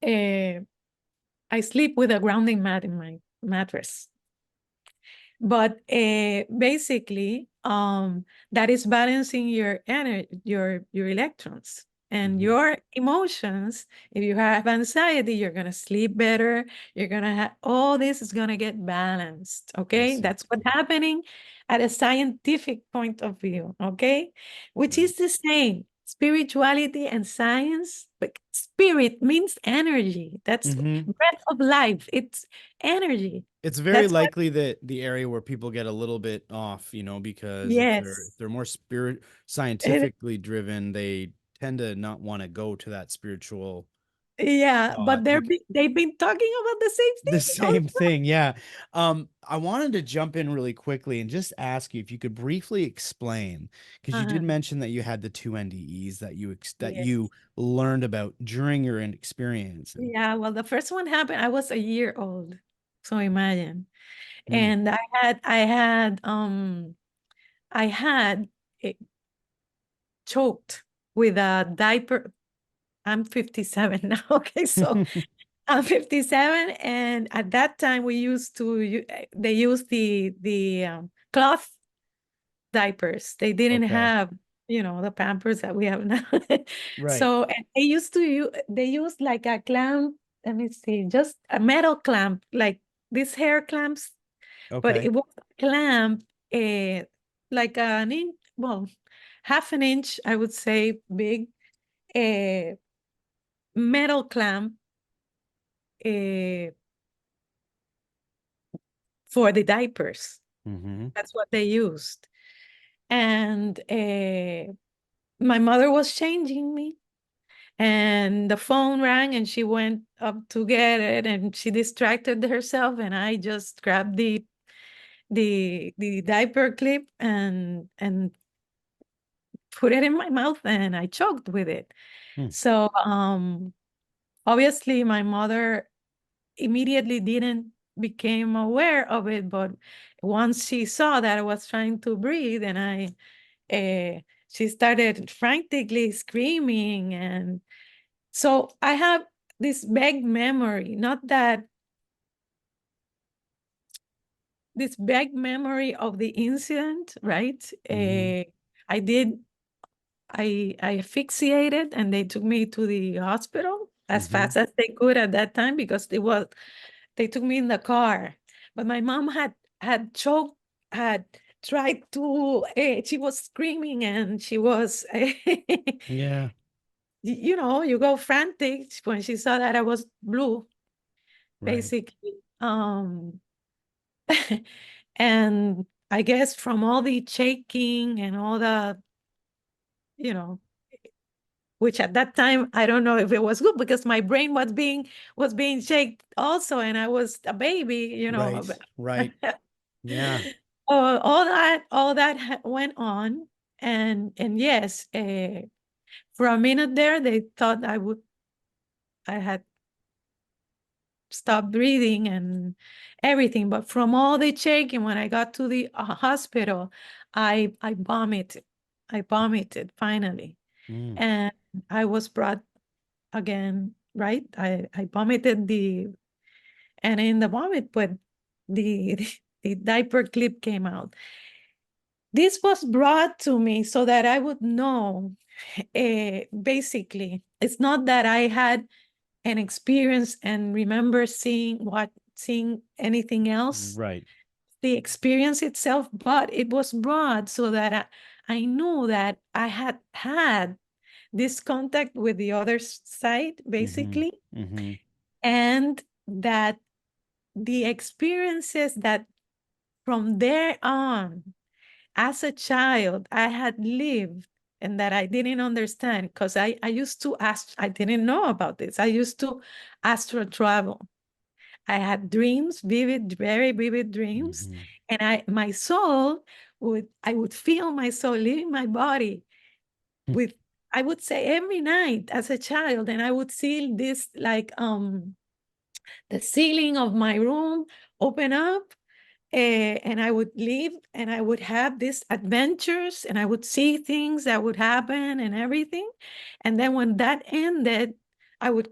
uh, I sleep with a grounding mat in my mattress. But basically, that is balancing your energy, your electrons and Hmm. your emotions. If you have anxiety, you're gonna sleep better. You're gonna have all this is gonna get balanced. I Okay, see. that's what's happening at a scientific point of view. Okay, which Right. is the same. Spirituality and science, but spirit means energy. That's Hmm. breath of life. It's energy. It's very That's what, likely that the area where people get a little bit off, because if yes. they're more It, scientifically driven, they tend to not want to go to that spiritual yeah, but thought because they've been talking about the same the thing all same thing. Yeah. I wanted to jump in really quickly and just ask you if you could briefly explain, because you did the time. mention that you had the two NDEs that Yes. you learned about during your experience. And Yeah, well, the first one happened, I was a year old. So imagine. mm, And I had it choked with a diaper. I'm 57 now. Okay, so I'm 57, and at that time we used to they used the cloth diapers. They didn't okay. have, the Pampers that we have now. Right. So, and they used like a clamp, let me see, just a metal clamp, like these hair clamps, but Okay. it was a clamp, like an inch, well, half an inch, I would say, big, a metal clamp uh, for the diapers. Mm-hmm. That's what they used. And my mother was changing me, and the phone rang, and she went up to get it, and she distracted herself, and I just grabbed the diaper clip and put it in my mouth, and I choked with it. Hmm. So obviously my mother immediately didn't became aware of it, but once she saw that I was trying to breathe, and uh, she started frantically screaming. And so I have this vague memory, not that this vague memory of the incident, right? Mm-hmm. I did, I asphyxiated, and they took me to the hospital. as fast as they could at that time, because they took me in the car. But my mom had choked, had tried to, she was screaming, and she was, Yeah. you know, you go frantic when she saw that I was blue, Right. basically. And I guess from all the shaking and all the, you know, which at that time I don't know if it was good, because my brain was being shaken also, and I was a baby, you know. Right. Right. Yeah. All that went on, and yes, for a minute there they thought I had stopped breathing and everything. But from all the shaking, when I got to the hospital, I vomited. I vomited finally, Mm. and I was brought again. Right, I vomited and in the vomit, but the the diaper clip came out. This was brought to me so that I would know. Basically, it's not that I had an experience and remember seeing anything else, Right. the experience itself, but it was brought so that I knew that I had had this contact with the other side, Mm-hmm. basically, Mm-hmm. and that the experiences that from there on, as a child, I had lived and that I didn't understand, because I used to ask, I didn't know about this. I used to astral travel. I had dreams, vivid, very vivid dreams. Mm-hmm. And my soul I would feel my soul leaving my body with, I would say every night as a child, and I would see this like the ceiling of my room open up, and I would leave and I would have these adventures and I would see things that would happen and everything. And then when that ended, I would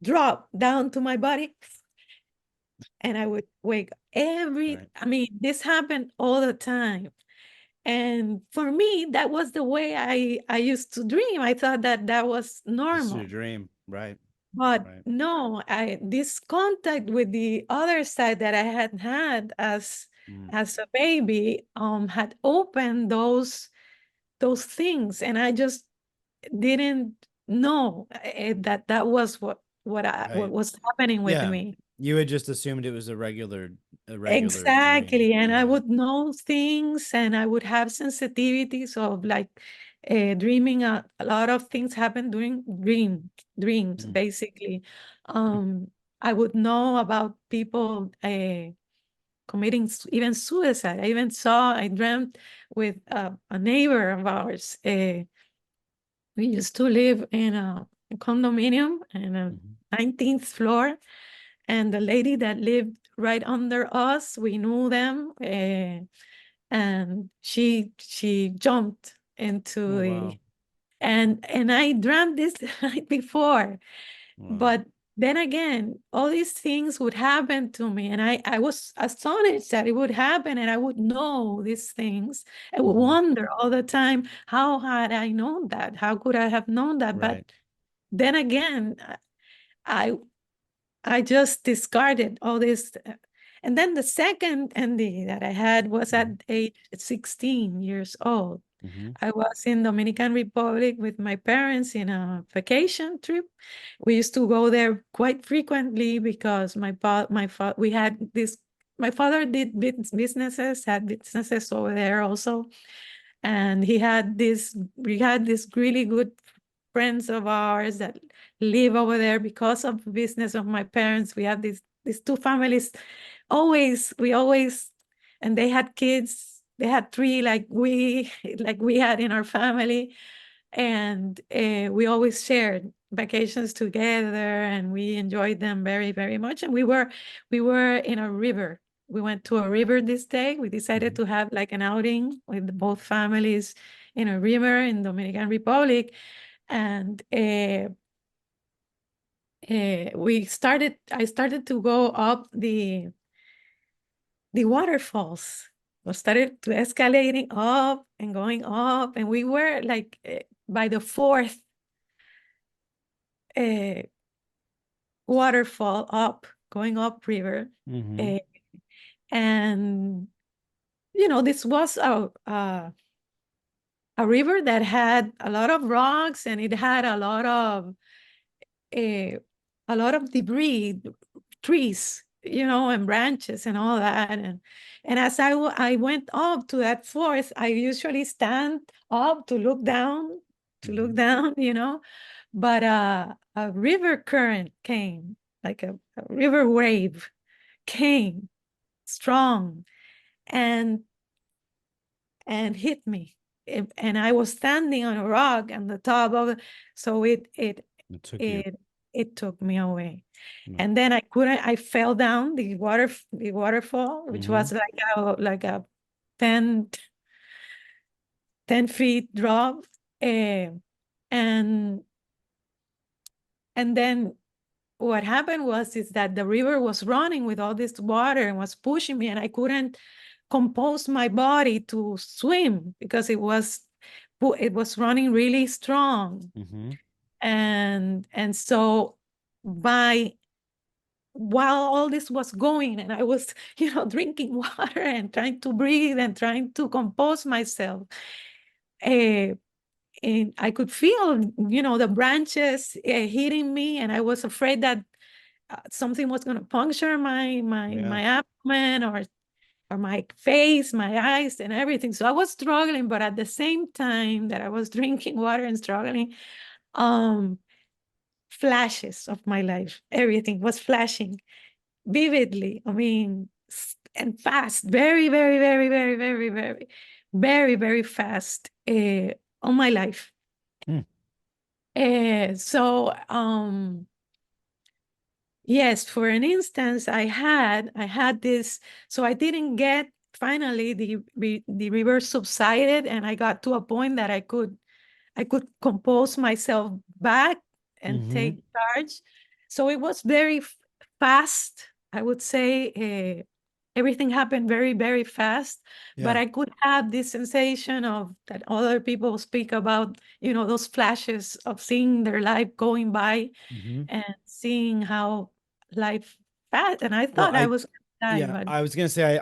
drop down to my body and I would wake Right. I mean, this happened all the time. And for me, that was the way I used to dream. I thought that that was This is your normal. dream. Right. But Right. no, this contact with the other side that I had had Mm. as a baby had opened those things, and I just didn't know that that was what Right. was happening with Yeah. me. You had just assumed it was a regular dream. Exactly, and I Yeah. would know things, and I would have sensitivities of like dreaming. A lot of things happen during dreams, Mm. basically. Um, I would know about people committing even suicide. I dreamt with a neighbor of ours. We used to live in a condominium in a Mm-hmm. 19th floor, and the lady that lived right under us, we knew them, and she jumped into Oh the, wow. and I dreamt this night before. Wow. But then again, all these things would happen to me, and I was astonished that it would happen, and I would know these things. I would Mm-hmm. wonder all the time, how had I known that? How could I have known that? But Right. then again, I I just discarded all this. And then the second NDE that I had was Mm-hmm. at age 16 years old. Mm-hmm. I was in Dominican Republic with my parents in a vacation trip. We used to go there quite frequently because we had this. My father did businesses, had businesses over there also, and we had this really good friends of ours that live over there because of the business of my parents. We have these two families. We always, and they had kids. They had three, like we had in our family, and we always shared vacations together, and we enjoyed them very, very much. And we were in a river. We went to a river this day. We decided Mm-hmm. to have like an outing with both families in a river in Dominican Republic, and I started to go up the waterfalls. We started to escalating up and going up, and we were like by the fourth uh, waterfall up, going up river. Mm-hmm. uh, and this was a river that had a lot of rocks, and it had uh, a lot of debris, trees, and branches and all that. And as I went up to that forest, I usually stand up to look down, Mm-hmm. but a river current came, like a river wave came strong, and hit me. And I was standing on a rock on the top of it, so It took you. it it took me away. No. And then I fell down the waterfall, which Mm-hmm. was like a 10 feet drop. eh, and and then what happened is that the river was running with all this water and was pushing me, and I couldn't compose my body to swim because it was running really strong. Mm-hmm. And so by while all this was going, and I was drinking water and trying to breathe and trying to compose myself, uh, and I could feel the branches hitting me, and I was afraid that something was going to puncture Yeah. my abdomen, or my face, my eyes, and everything. So I was struggling, but at the same time that I was drinking water and struggling, um, flashes of my life, everything was flashing vividly. I mean, and fast, very, very, very, very, very, very, very, very fast on my life. Mm. So yes, for an instance, I had this. So I didn't get finally the river subsided, and I got to a point that I could compose myself back and Mm-hmm. take charge. So it was very fast, I would say. Everything happened very, very fast, but Yeah. I could have this sensation of that other people speak about, those flashes of seeing their life going by Mm-hmm. and seeing how life passed. And I Well, thought I was gonna die, yeah, but I was gonna say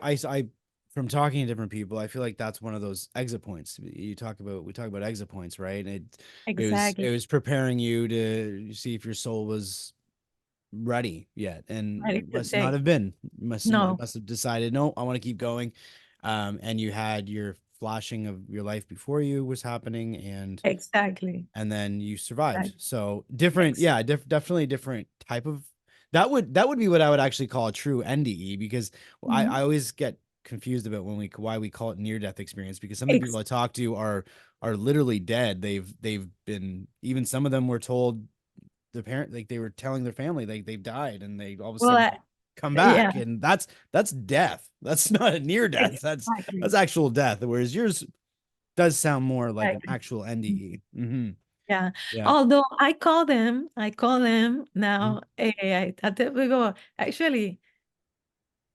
from talking to different people, I feel like that's one of those exit points. We talk about exit points, right? And it exactly was preparing you to see if your soul was ready yet, and ready it to must not take. have been. It No, must have decided, no, I want to keep going. And you had your flashing of your life before you was happening, exactly. and then you survived. Right. So different, Ex- yeah, definitely a different type of that would be what I would actually call a true NDE, because I Mhm. always get confused about why we call it near death experience, because some of the people Ex- I talk to are literally dead. They've been, even some of them were told, the parent, like they were telling their family like they've died, and they all of a well, sudden come yeah, back, and that's death. That's not a near death. That's exactly. actual death. Whereas yours does sound more like an Exactly. actual NDE. Mm-hmm. Yeah. Yeah. Although I call them Mhm. now. I tell people, actually,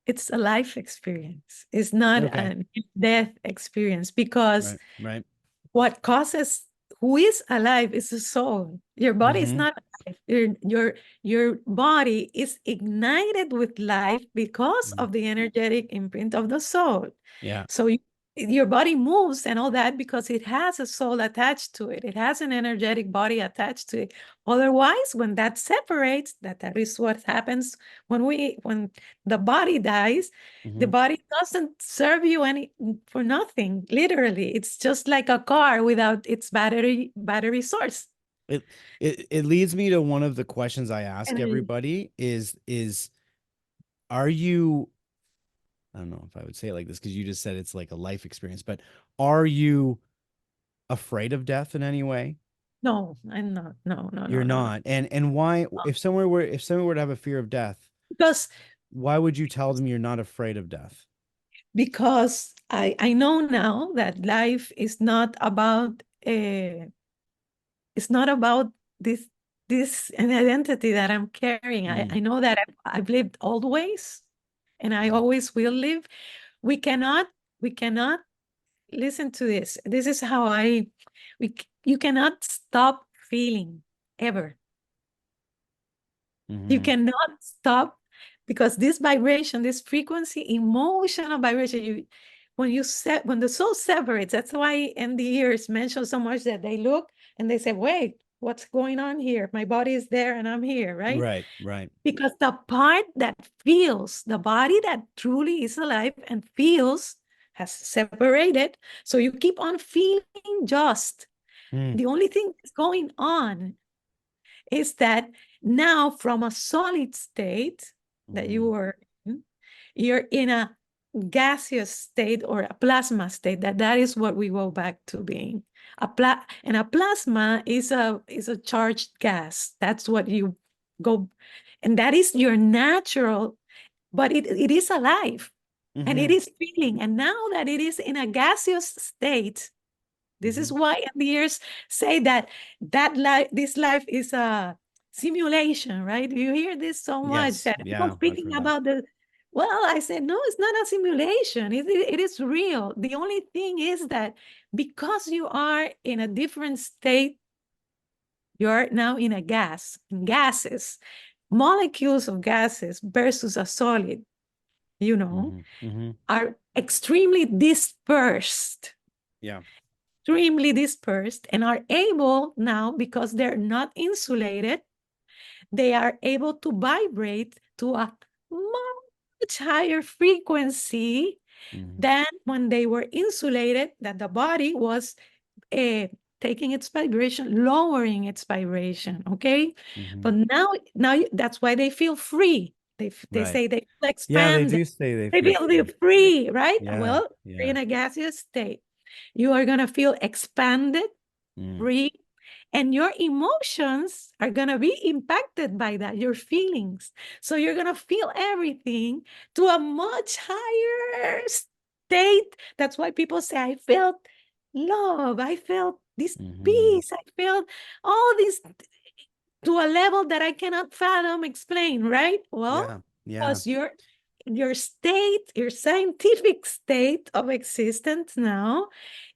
it's a life experience. It's not Okay. a death experience, because Right. Right. what causes who is alive is the soul. Your body is Mm-hmm. not alive. Your body is ignited with life because Mm. of the energetic imprint of the soul. Yeah. So your body moves and all that because it has a soul attached to it. It has an energetic body attached to it. Otherwise, when that separates, that is what happens when the body dies. The Mm-hmm. body doesn't serve you any for nothing, literally. It's just like a car without its battery source. It leads me to one of the questions I ask And everybody is are you, I don't know if I would say it like this because you just said it's like a life experience, but are you afraid of death in any way? no, I'm not. No, no, no, You're no, no. not. And why, No. if someone were to have a fear of death, Because why would you tell them you're not afraid of death? because I know now that life is not about it's not about this an identity that I'm carrying. I, Mm. I know that I've lived always, and I always will live. We cannot we cannot listen to this. This is how you cannot stop feeling ever. You Mm-hmm. cannot stop, because this vibration, this frequency, emotional vibration, when the soul separates, that's why NDEs mention so much that they look and they say, wait, what's going on here? My body is there and I'm here, right? Right, right. Because the part that feels, the body that truly is alive and feels, has separated. So you keep on feeling just. Mm. The only thing that's going on is that now, from a solid state that you Mm-hmm. were in, you're in a gaseous state or a plasma state. That is what we go back to being. And a plasma is a charged gas. That's what you go, and that is your natural, but it is alive and it Mm-hmm. is feeling. And now that it is in a gaseous state, this is Mm-hmm. why engineers say that this life is a simulation, right? You hear this so much Yes. that people Yeah, I've speaking heard that. about the. Well, I said no, it's not a simulation. It is real. The only thing is that because you are in a different state, you are now in a gases, molecules of gases versus a solid. You know, Mm-hmm. Mm-hmm. are extremely dispersed, Yeah. and are able now, because they're not insulated, they are able to vibrate to a much higher frequency Mm-hmm. than when they were insulated, that the body was uh, taking its vibration, lowering its vibration, okay? Mm-hmm. But that's why they feel free. They Right. say they feel Yeah, they expanded. do say they They feel feel they're free. free, right? Yeah. Well, you're Yeah. in a gaseous state. You are going to feel expanded, Mm. free, and your emotions are going to be impacted by that, your feelings. So you're going to feel everything to a much higher state. That's why people say, I felt love, I felt this Mm-hmm. peace, I felt all this, to a level that I cannot fathom, explain, right? Well, Yeah. Yeah. because your state, your scientific state of existence now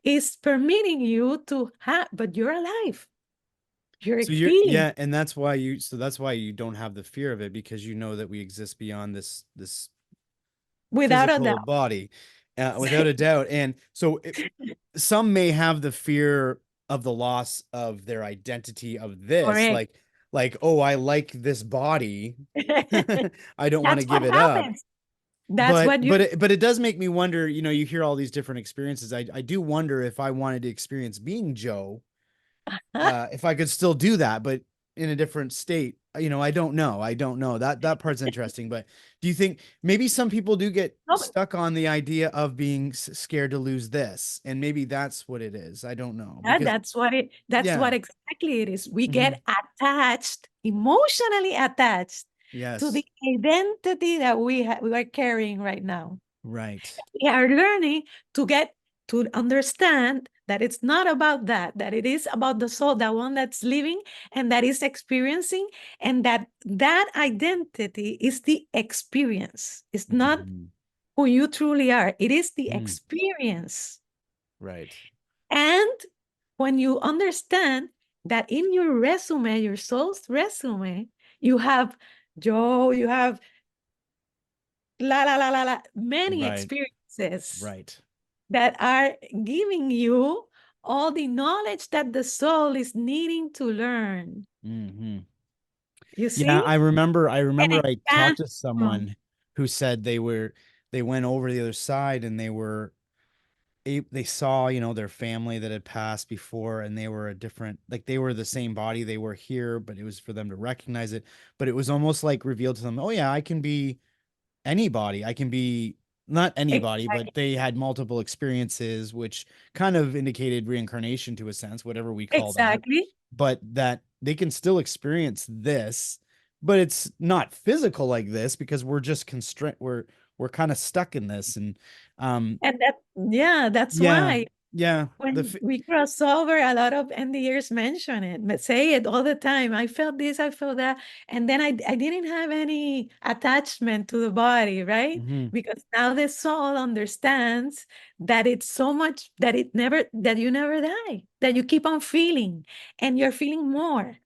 is permitting you to have, but you're alive. You're So you're, feeling yeah, and that's why you don't have the fear of it, because you know that we exist beyond this without a physical doubt. body, without a doubt. And so some may have the fear of the loss of their identity of this, Correct. like, oh, I like this body. I don't want That's to give what it up. happens. That's But what you, but it does make me wonder, you hear all these different experiences. I do wonder if I wanted to experience being Joe, huh? if I could still do that, but in a different state. I don't know. I don't know. That part's interesting. But do you think maybe some people do get No, stuck on the idea of being scared to lose this, and maybe that's what it is? I don't know, yeah, because that's yeah. what exactly it is. We Hmm. get attached, emotionally attached to the Yes. identity that we are carrying right now. Right. We are learning to get to understand that it's not about that it is about the soul, the one that's living and that is experiencing, and that identity is the experience. It's not Hmm. who you truly are. It is the Mm. experience. Right. And when you understand that in your resume, your soul's resume, you have Joe, you have many Right. experiences Right. that are giving you all the knowledge that the soul is needing to learn. Hmm. You Yeah, see? I remember And I expand. talked to Mm. someone who said they went over the other side, and they saw, their family that had passed before, and they were a different, like, they were the same body, they were here, but it was for them to recognize it. But it was almost like revealed to them, oh yeah, I can be anybody. I can be not anybody, but they had multiple experiences, which kind of indicated reincarnation to a sense, whatever we call that. Exactly. But that they can still experience this, but it's not physical like this, because we're just constrained. We're kind of stuck in this. And And yeah, that's yeah, why yeah, when we cross over, a lot of NDers mention it, but say it all the time. I felt this, I felt that. And then I didn't have any attachment to the body, right? mhm. Because now the soul understands that it's so much that you never die, that you keep on feeling and you're feeling more.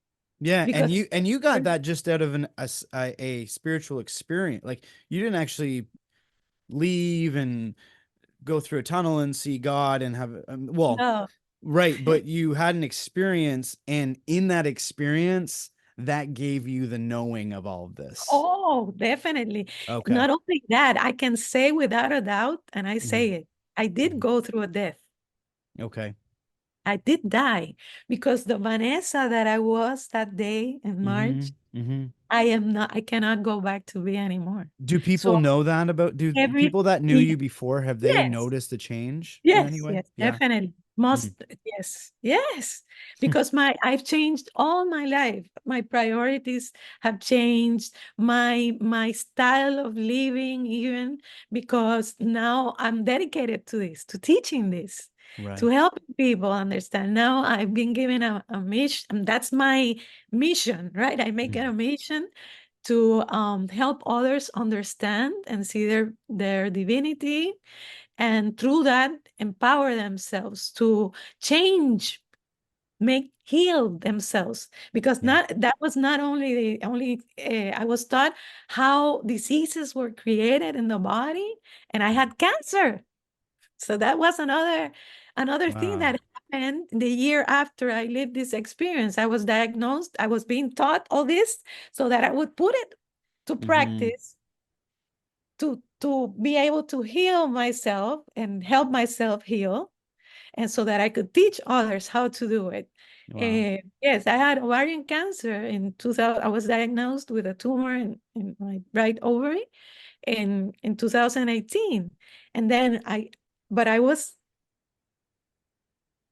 Yeah, because and you got that just out of a spiritual experience. Like you didn't actually leave and go through a tunnel and see God and have well, no. right, but you had an experience, and in that experience, that gave you the knowing of all of this. Oh, definitely. Okay. Not only that, I can say without a doubt, and I Hmm. say it, I did Hmm. go through a death. Okay. I did die because the Vanessa that I was that day in Hmm. March, Hmm. I cannot go back to be anymore. Do people So know that about, do every, people that knew ye- you before, have they yes, noticed the change in any yes, way? yes, Yeah. definitely. Mm. Must, yes, yes. Because I've changed all my life. My priorities have changed, my style of living, even because now I'm dedicated to this, to teaching this, to Right. helping people understand. Now I've been given a mission. That's my mission, right? I make it Mm. a mission to help others understand and see their divinity, and through that empower themselves to change, make heal themselves, because Yeah. not that was not only the only I was taught how diseases were created in the body, and I had cancer. So that was another thing Wow. that happened the year after I lived this experience. I was diagnosed, I was being taught all this so that I would put it to Hmm. practice, to be able to heal myself and help myself heal, and so that I could teach others how to do it. Wow. Yes, I had ovarian cancer in 2000. I was diagnosed with a tumor in my right ovary in 2018. And then but I was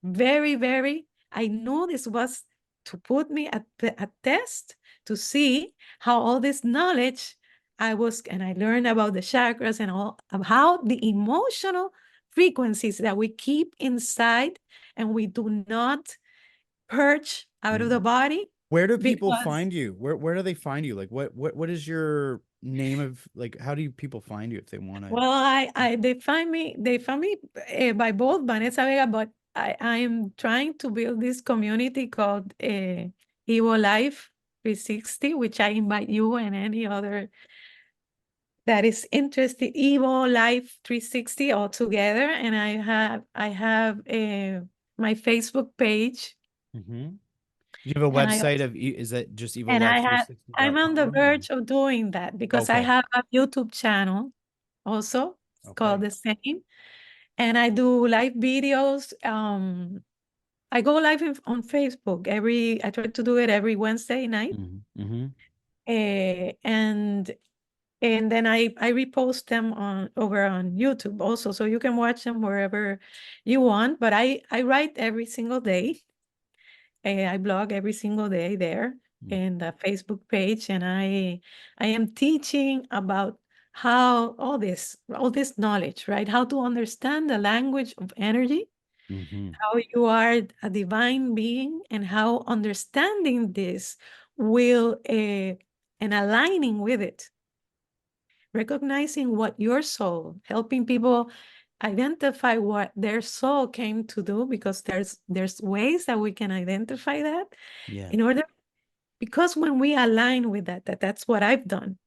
very, very, I knew this was to put me at a test to see how all this knowledge and I learned about the chakras and all of how the emotional frequencies that we keep inside and we do not purge out of the Mm. body Where do people because, find you? Where do they find you? Like what is your name of, like, how do people find you if they want to? well, they find me by both Vanessa Vega, but I am trying to build this community called Evo Life 360, which I invite you and any other that is interested, Evo Life 360 all together. And I have my Facebook page, Hmm. Do you have a and I website of, is that just and I have I'm on the evolife360.com or? verge of doing that because I Okay. have a YouTube channel also. It's called Okay. the same. And I do live videos. I go live on Facebook I try to do it every Wednesday night. Hmm. Hmm. And then I repost them over on YouTube also. So you can watch them wherever you want. But I write every single day. I blog every single day there in the Facebook page, and I am teaching about how all this knowledge, right? How to understand the language of energy, Hmm. how you are a divine being, and how understanding this will and aligning with it, recognizing what your soul, helping people identify what their soul came to do, because there's ways that we can identify that Yeah. in order, because when we align with that's what I've done.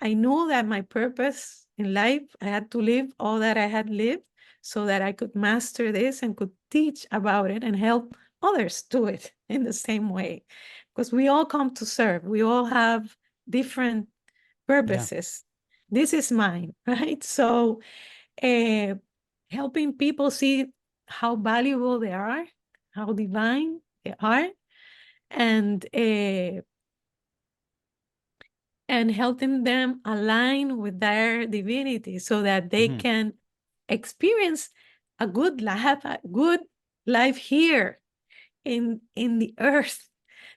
I knew that my purpose in life, I had to live all that I had lived so that I could master this and could teach about it and help others do it in the same way. Because we all come to serve, we all have different Yeah. purposes. This is mine, right? So, uh, helping people see how valuable they are, how divine they are, and uh, and helping them align with their divinity so that they Hmm. can experience a good life here in the earth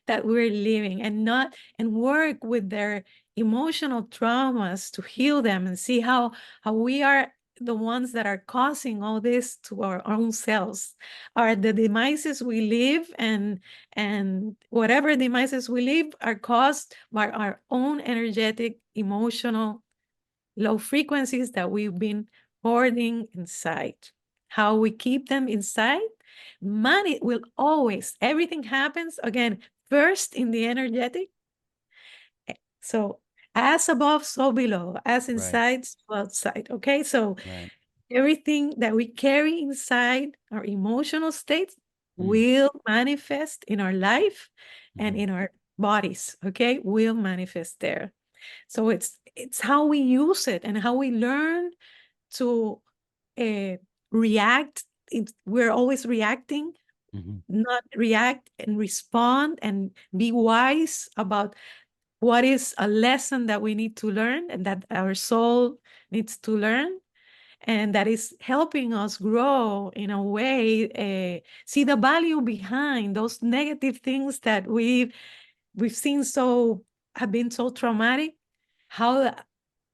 that we're living, and not and work with their emotional traumas to heal them and see how we are the ones that are causing all this to our own selves, are the demises we live, and whatever demises we live are caused by our own energetic emotional low frequencies that we've been hoarding inside. How we keep them inside, money will always, everything happens again first in the energetic. So as above, so below, as Right. inside, so outside. Okay, so Right. everything that we carry inside our emotional states Mm. will manifest in our life and Mhm. in our bodies. Okay, will manifest there. So it's how we use it and how we learn to uh, react. We're always reacting, Mhm. not react and respond and be wise about what is a lesson that we need to learn and that our soul needs to learn, and that is helping us grow in a way, see the value behind those negative things that we've seen so have been so traumatic, how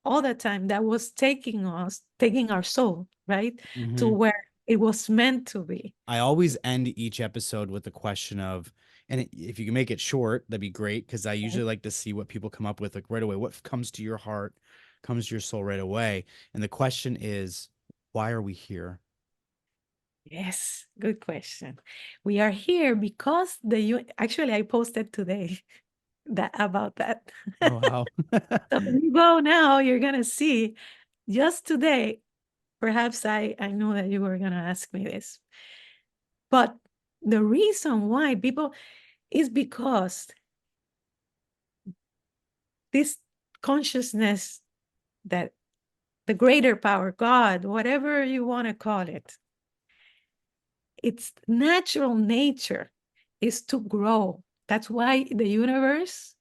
all the time that was taking our soul right to Mhm. where it was meant to be. I always end each episode with the question of, and if you can make it short, that'd be great, because I usually like to see what people come up with like right away. What comes to your heart, comes to your soul right away. And the question is, why are we here? Yes, good question. We are here because actually I posted today that about that. Oh, wow. So when you go now, you're gonna see just today. Perhaps I know that you were gonna ask me this, but the reason why people is because this consciousness, that the greater power, God, whatever you want to call it, its natural nature is to grow. That's why the universe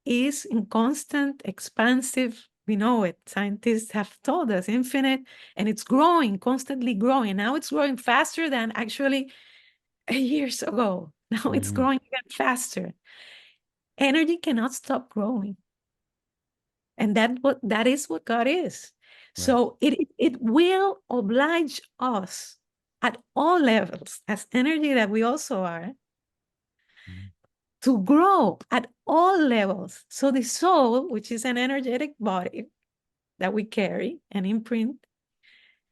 is in constant expansive. We know it. Scientists have told us infinite, and it's growing, constantly growing. Now it's growing faster than actually years ago. Now it's Mhm. growing even faster. Energy cannot stop growing. And that is what God is. Right. So it will oblige us at all levels, as energy that we also are, Mhm. to grow at all levels. So the soul, which is an energetic body that we carry and imprint,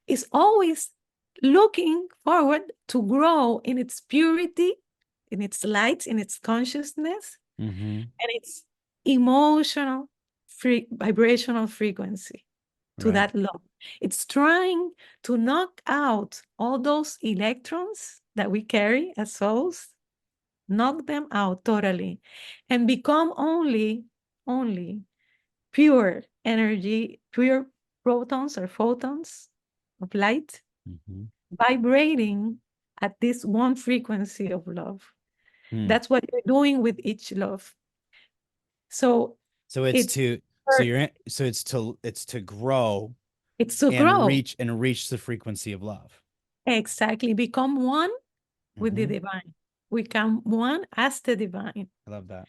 is always looking forward to grow in its purity, in its light, in its consciousness, Mhm. and its emotional vibrational frequency to Right. that love. It's trying to knock out all those electrons that we carry as souls, knock them out totally, and become only pure energy, pure protons or photons of light, Mhm. vibrating at this one frequency of love. Hmm. That's what you're doing with each love. So So it's it's to so for- you're in, so it's to grow it's to grow. and reach the frequency of love. Exactly. Become one with the Mhm. divine. We come one as the divine. I love that.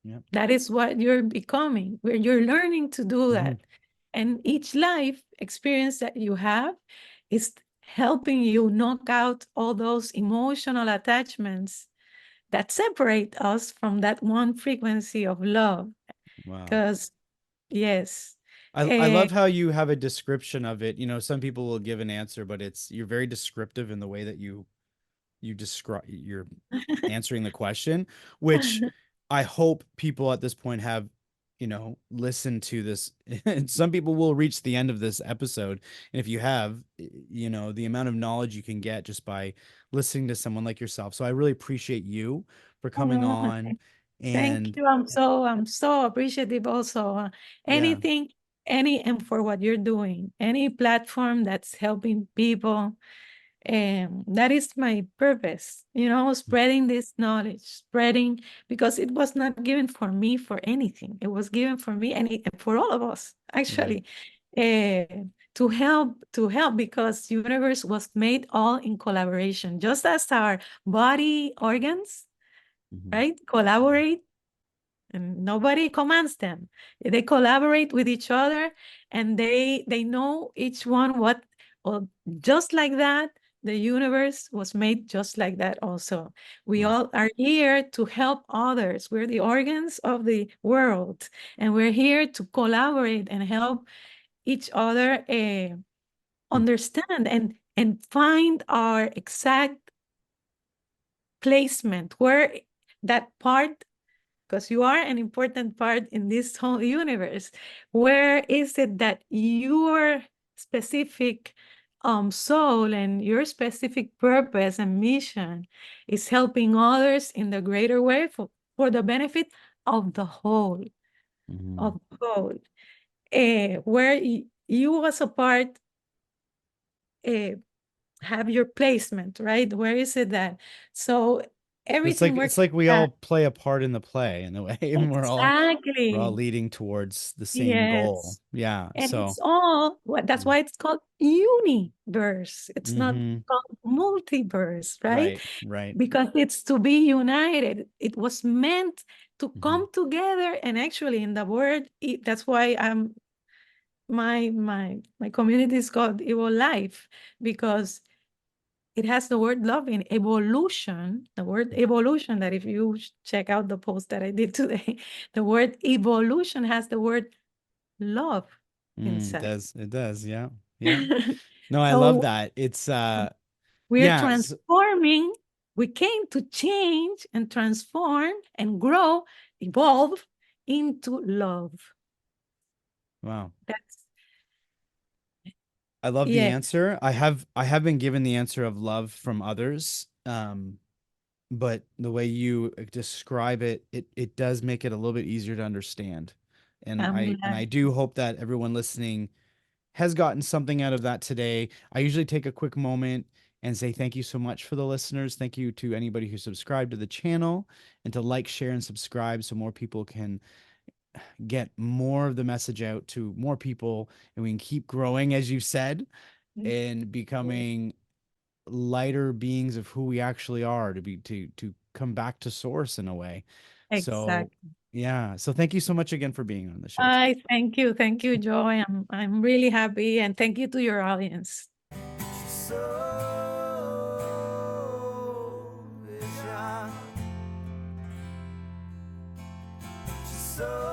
Yep. That is what you're becoming, where you're learning to do Mhm. that. And each life experience that you have is helping you knock out all those emotional attachments that separate us from that one frequency of love. Wow. Because, yes, I eh, love how you have a description of it. Some people will give an answer, but you're very descriptive in the way that you describe you're answering the question, which I hope people at this point have, listened to this. And some people will reach the end of this episode. And if you have, the amount of knowledge you can get just by listening to someone like yourself. So I really appreciate you for coming oh, on. thank And you. I'm so appreciative also. yeah, Anything, and for what you're doing, any platform that's helping people, that is my purpose, spreading this knowledge, spreading, because it was not given for me for anything. It was given for me and for all of us, right. actually, to help, because universe was made all in collaboration, just as our body organs, Mhm. right, collaborate, and nobody commands them. They collaborate with each other, and they know each one what. Well, just like that, the universe was made just like that also. We Wow. all are here to help others. We're the organs of the world, and we're here to collaborate and help each other, Mm. understand and find our exact placement, where that part, because you are an important part in this whole universe. Where is it that your specific soul and your specific purpose and mission is helping others in the greater way for the benefit of the whole, Mhm. of the whole? Where you as a part uh, have your placement, right? Where is it that? So everything It's works like we like all play a part in the play in a way, that. and we're all Exactly. leading towards the same goal. Yes. Yeah. And So it's all that's mm, why it's called universe. It's not mhm. called multiverse, right? Right, right. Because it's to be united. It was meant to Mhm. come together. And actually, in the word, that's why my community is called Evo Life, because it has the word love in evolution. The word evolution, that if you check out the post that I did today, the word evolution has the word love It inside. does. It does. Yeah. Yeah. No, I love So that. It's we're yeah, transforming. We came to change and transform and grow, evolve into love. wow. That's, I love the yeah, answer. I have been given the answer of love from others. But the way you describe it, it does make it a little bit easier to understand. I'm And I glad. do hope that everyone listening has gotten something out of that today. I usually take a quick moment and say thank you so much for the listeners. Thank you to anybody who subscribed to the channel, and to like, share, and subscribe so more people can get more of the message out to more people, and we can keep growing, as you said, and becoming lighter beings of who we actually are, to be to come back to source in a way. So Exactly. yeah. So thank you so much again for being on the show today. I thank you, Joy. I'm really happy, and thank you to your audience. So